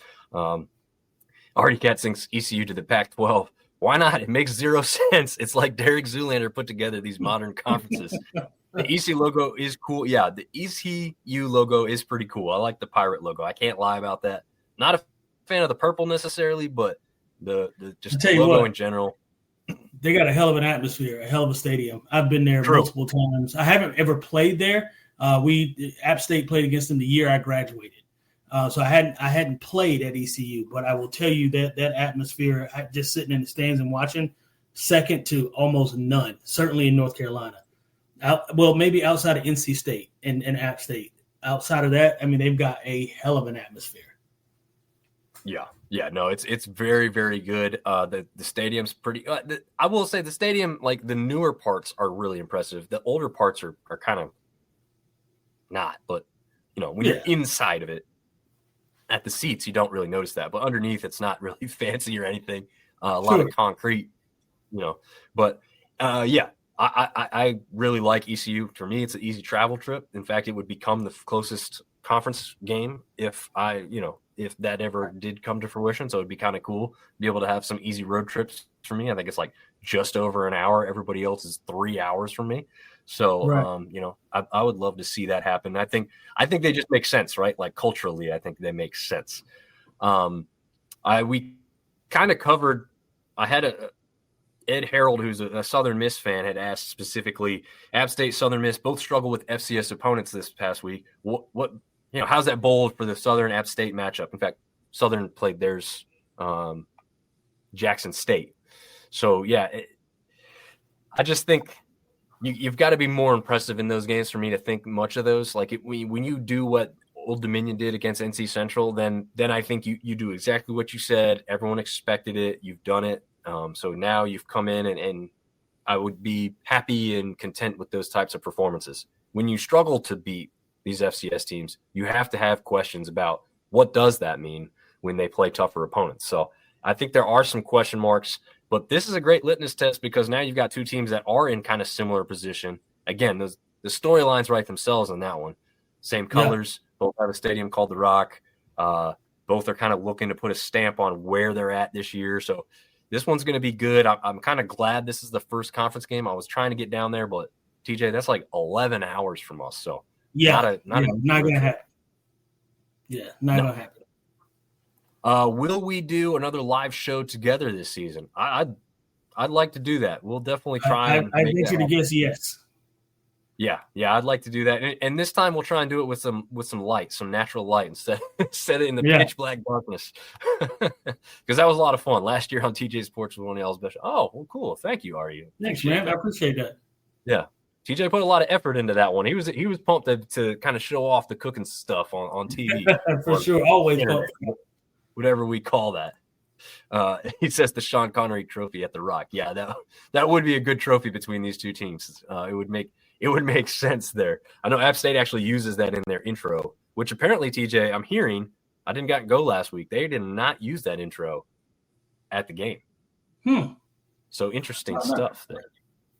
A: Artie Cat sinks ECU to the Pac-12. Why not? It makes zero sense. It's like Derek Zoolander put together these modern conferences. The ECU logo is cool. Yeah, the ECU logo is pretty cool. I like the pirate logo. I can't lie about that. Not a fan of the purple necessarily, but the logo in general.
B: They got a hell of an atmosphere, a hell of a stadium. I've been there multiple times. I haven't ever played there. App State played against them the year I graduated. So I hadn't played at ECU, but I will tell you that atmosphere, just sitting in the stands and watching, second to almost none, certainly in North Carolina. Maybe outside of NC State and App State. Outside of that, they've got a hell of an atmosphere.
A: Yeah, no, it's very, very good. The stadium's pretty I will say the stadium, like the newer parts are really impressive. The older parts are kind of not, but when you're inside of it at the seats, you don't really notice that, but underneath it's not really fancy or anything. A lot of concrete, but I really like ECU. For me, it's an easy travel trip. In fact, it would become the closest conference game if that ever did come to fruition. So it'd be kind of cool to be able to have some easy road trips for me. I think it's like just over an hour. Everybody else is 3 hours from me. So, I would love to see that happen. I think they just make sense, right? Like culturally, I think they make sense. We kind of covered, I had Ed Harold, who's a Southern Miss fan, had asked specifically, App State, Southern Miss both struggle with FCS opponents this past week. What how's that bold for the Southern App State matchup? In fact, Southern played theirs, Jackson State. So I just think you've got to be more impressive in those games for me to think much of those. Like when you do what Old Dominion did against NC Central, then I think you do exactly what you said. Everyone expected it. You've done it. So now you've come in and I would be happy and content with those types of performances. When you struggle to beat these FCS teams, you have to have questions about what does that mean when they play tougher opponents. So I think there are some question marks, but this is a great litmus test because now you've got two teams that are in kind of similar position. Again, the storylines write themselves on that one. Same colors, both have a stadium called The Rock. Both are kind of looking to put a stamp on where they're at this year. So this one's going to be good. I'm kind of glad this is the first conference game. I was trying to get down there, but TJ, that's like 11 hours from us. So not going to happen.
B: Yeah, not going to happen.
A: Will we do another live show together this season? I'd like to do that. We'll definitely try.
B: I venture to guess yes.
A: Yeah, I'd like to do that. And this time we'll try and do it with some light, some natural light instead of in the pitch black darkness. Because that was a lot of fun. Last year on TJ's Porch was one of y'all's best. Oh, well, cool. Thank you, Ari.
B: Thanks, man. I appreciate that.
A: Yeah. TJ put a lot of effort into that one. He was pumped to kind of show off the cooking stuff on TV.
B: For sure. Always pumped.
A: Whatever we call that. He says the Sean Connery trophy at the Rock. Yeah, that would be a good trophy between these two teams. It would make sense there. I know App State actually uses that in their intro, which apparently, TJ, I'm hearing, I didn't go last week. They did not use that intro at the game. So interesting stuff there.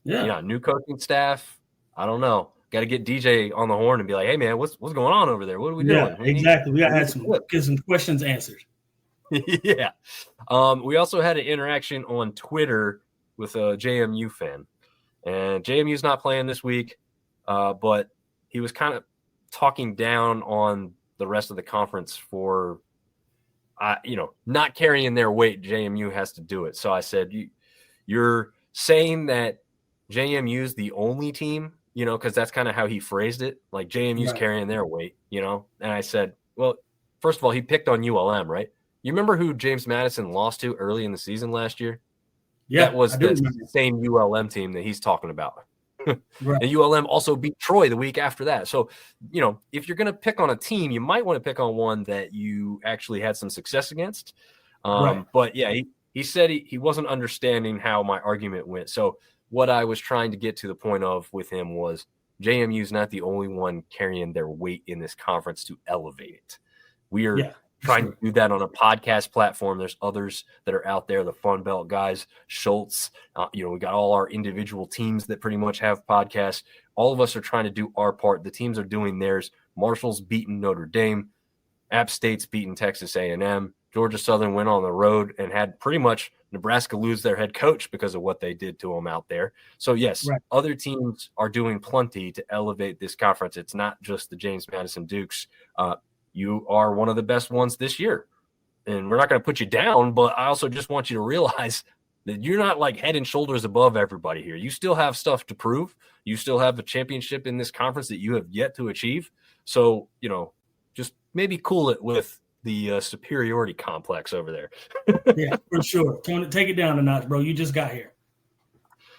A: Yeah, new coaching staff. I don't know. Got to get DJ on the horn and be like, "Hey man, what's going on over there? What are we doing?"
B: Exactly. We got to get some questions answered.
A: Yeah. We also had an interaction on Twitter with a JMU fan, and JMU's not playing this week, but he was kind of talking down on the rest of the conference for, not carrying their weight. JMU has to do it. So I said, you're saying that JMU's the only team, because that's kind of how he phrased it. Like JMU's carrying their weight, And I said, well, first of all, he picked on ULM, right? You remember who James Madison lost to early in the season last year?
B: Yeah,
A: that was the same ULM team that he's talking about. Right. And ULM also beat Troy the week after that. So, if you're going to pick on a team, you might want to pick on one that you actually had some success against. But yeah, he said he wasn't understanding how my argument went. So what I was trying to get to the point of with him was JMU's not the only one carrying their weight in this conference to elevate it. We are trying to do that on a podcast platform. There's others that are out there, the Fun Belt guys, Schultz. We got all our individual teams that pretty much have podcasts. All of us are trying to do our part. The teams are doing theirs. Marshall's beaten Notre Dame. App State's beaten Texas A&M. Georgia Southern went on the road and had pretty much Nebraska lose their head coach because of what they did to them out there. So, yes, other teams are doing plenty to elevate this conference. It's not just the James Madison Dukes. You are one of the best ones this year. And we're not going to put you down, but I also just want you to realize that you're not like head and shoulders above everybody here. You still have stuff to prove. You still have a championship in this conference that you have yet to achieve. So, just maybe cool it with the superiority complex over there.
B: Yeah, for sure. Take it down a notch, bro. You just got here.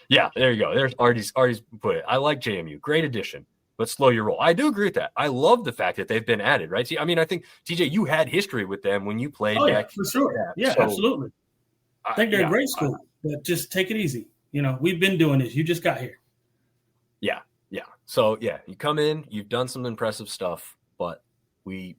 B: Yeah,
A: there you go. There's Artie's put it. I like JMU. Great addition. But slow your roll. I do agree with that. I love the fact that they've been added, right? See, I mean, I think, TJ, you had history with them when you played.
B: Oh, yeah, for sure. Yeah, so, absolutely. I think they're a great school, but just take it easy. We've been doing this. You just got here.
A: Yeah. So, you come in, you've done some impressive stuff, but we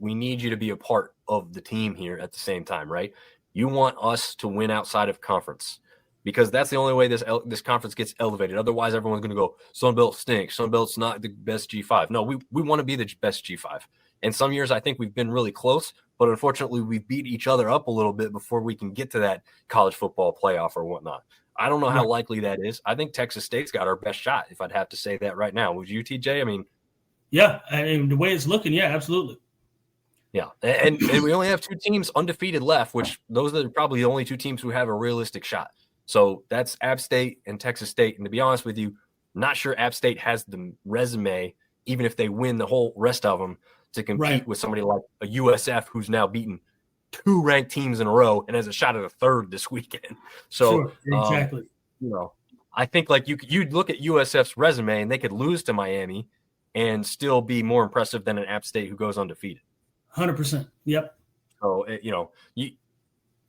A: need you to be a part of the team here at the same time, right? You want us to win outside of conference. Because that's the only way this conference gets elevated. Otherwise, everyone's going to go, Sunbelt stinks. Sunbelt's not the best G5. No, we want to be the best G5. And some years I think we've been really close, but unfortunately we beat each other up a little bit before we can get to that college football playoff or whatnot. I don't know how likely that is. I think Texas State's got our best shot, if I'd have to say that right now. Would you, TJ? I mean,
B: yeah, and the way it's looking, yeah, absolutely.
A: Yeah, and we only have two teams undefeated left, which those are probably the only two teams who have a realistic shot. So that's App State and Texas State. And to be honest with you, I'm not sure App State has the resume, even if they win the whole rest of them, to compete with somebody like a USF who's now beaten two ranked teams in a row and has a shot at a third this weekend. So
B: exactly.
A: I think like you'd look at USF's resume and they could lose to Miami and still be more impressive than an App State who goes undefeated.
B: 100%. Yep.
A: So,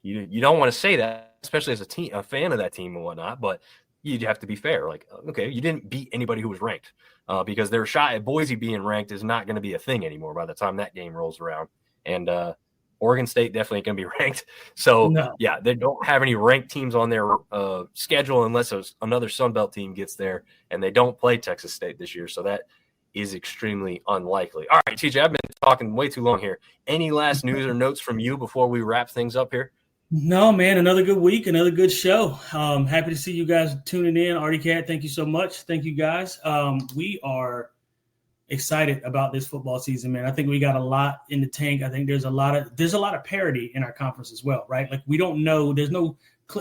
A: you don't want to say that, especially as a fan of that team and whatnot, but you'd have to be fair. Like, okay, you didn't beat anybody who was ranked because their shot at Boise being ranked is not going to be a thing anymore by the time that game rolls around. And Oregon State definitely going to be ranked. So, they don't have any ranked teams on their schedule unless another Sunbelt team gets there, and they don't play Texas State this year. So that is extremely unlikely. All right, TJ, I've been talking way too long here. Any last news or notes from you before we wrap things up here?
B: No, man, another good week, another good show. Happy to see you guys tuning in. Artie Cat, thank you so much. Thank you, guys. We are excited about this football season, man. I think we got a lot in the tank. I think there's a lot of parity in our conference as well, right? Like we don't know.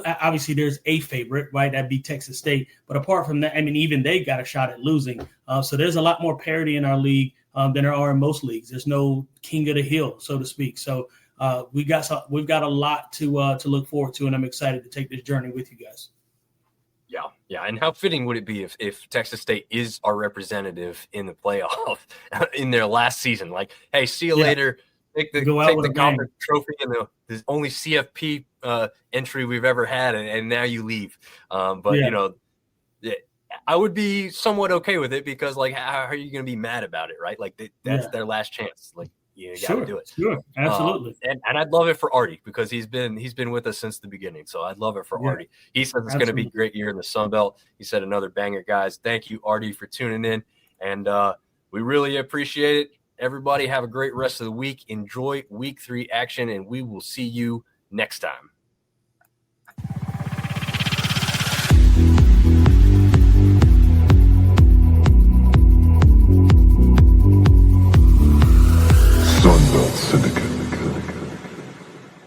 B: Obviously there's a favorite, right? That'd be Texas State. But apart from that, I mean, even they got a shot at losing. So there's a lot more parity in our league than there are in most leagues. There's no king of the hill, so to speak. So we've got a lot to look forward to, and I'm excited to take this journey with you guys.
A: Yeah. And how fitting would it be if Texas State is our representative in the playoff in their last season? Like, hey, see you later. Take the conference trophy and the only CFP entry we've ever had, and now you leave. But I would be somewhat okay with it because, like, how are you going to be mad about it, right? Like, that's their last chance. Like, You got to do it.
B: Sure, absolutely.
A: And I'd love it for Artie because he's been with us since the beginning. So I'd love it for Artie. He says it's going to be a great year in the Sun Belt. He said another banger, guys. Thank you, Artie, for tuning in. And we really appreciate it. Everybody have a great rest of the week. Enjoy week 3 action, and we will see you next time.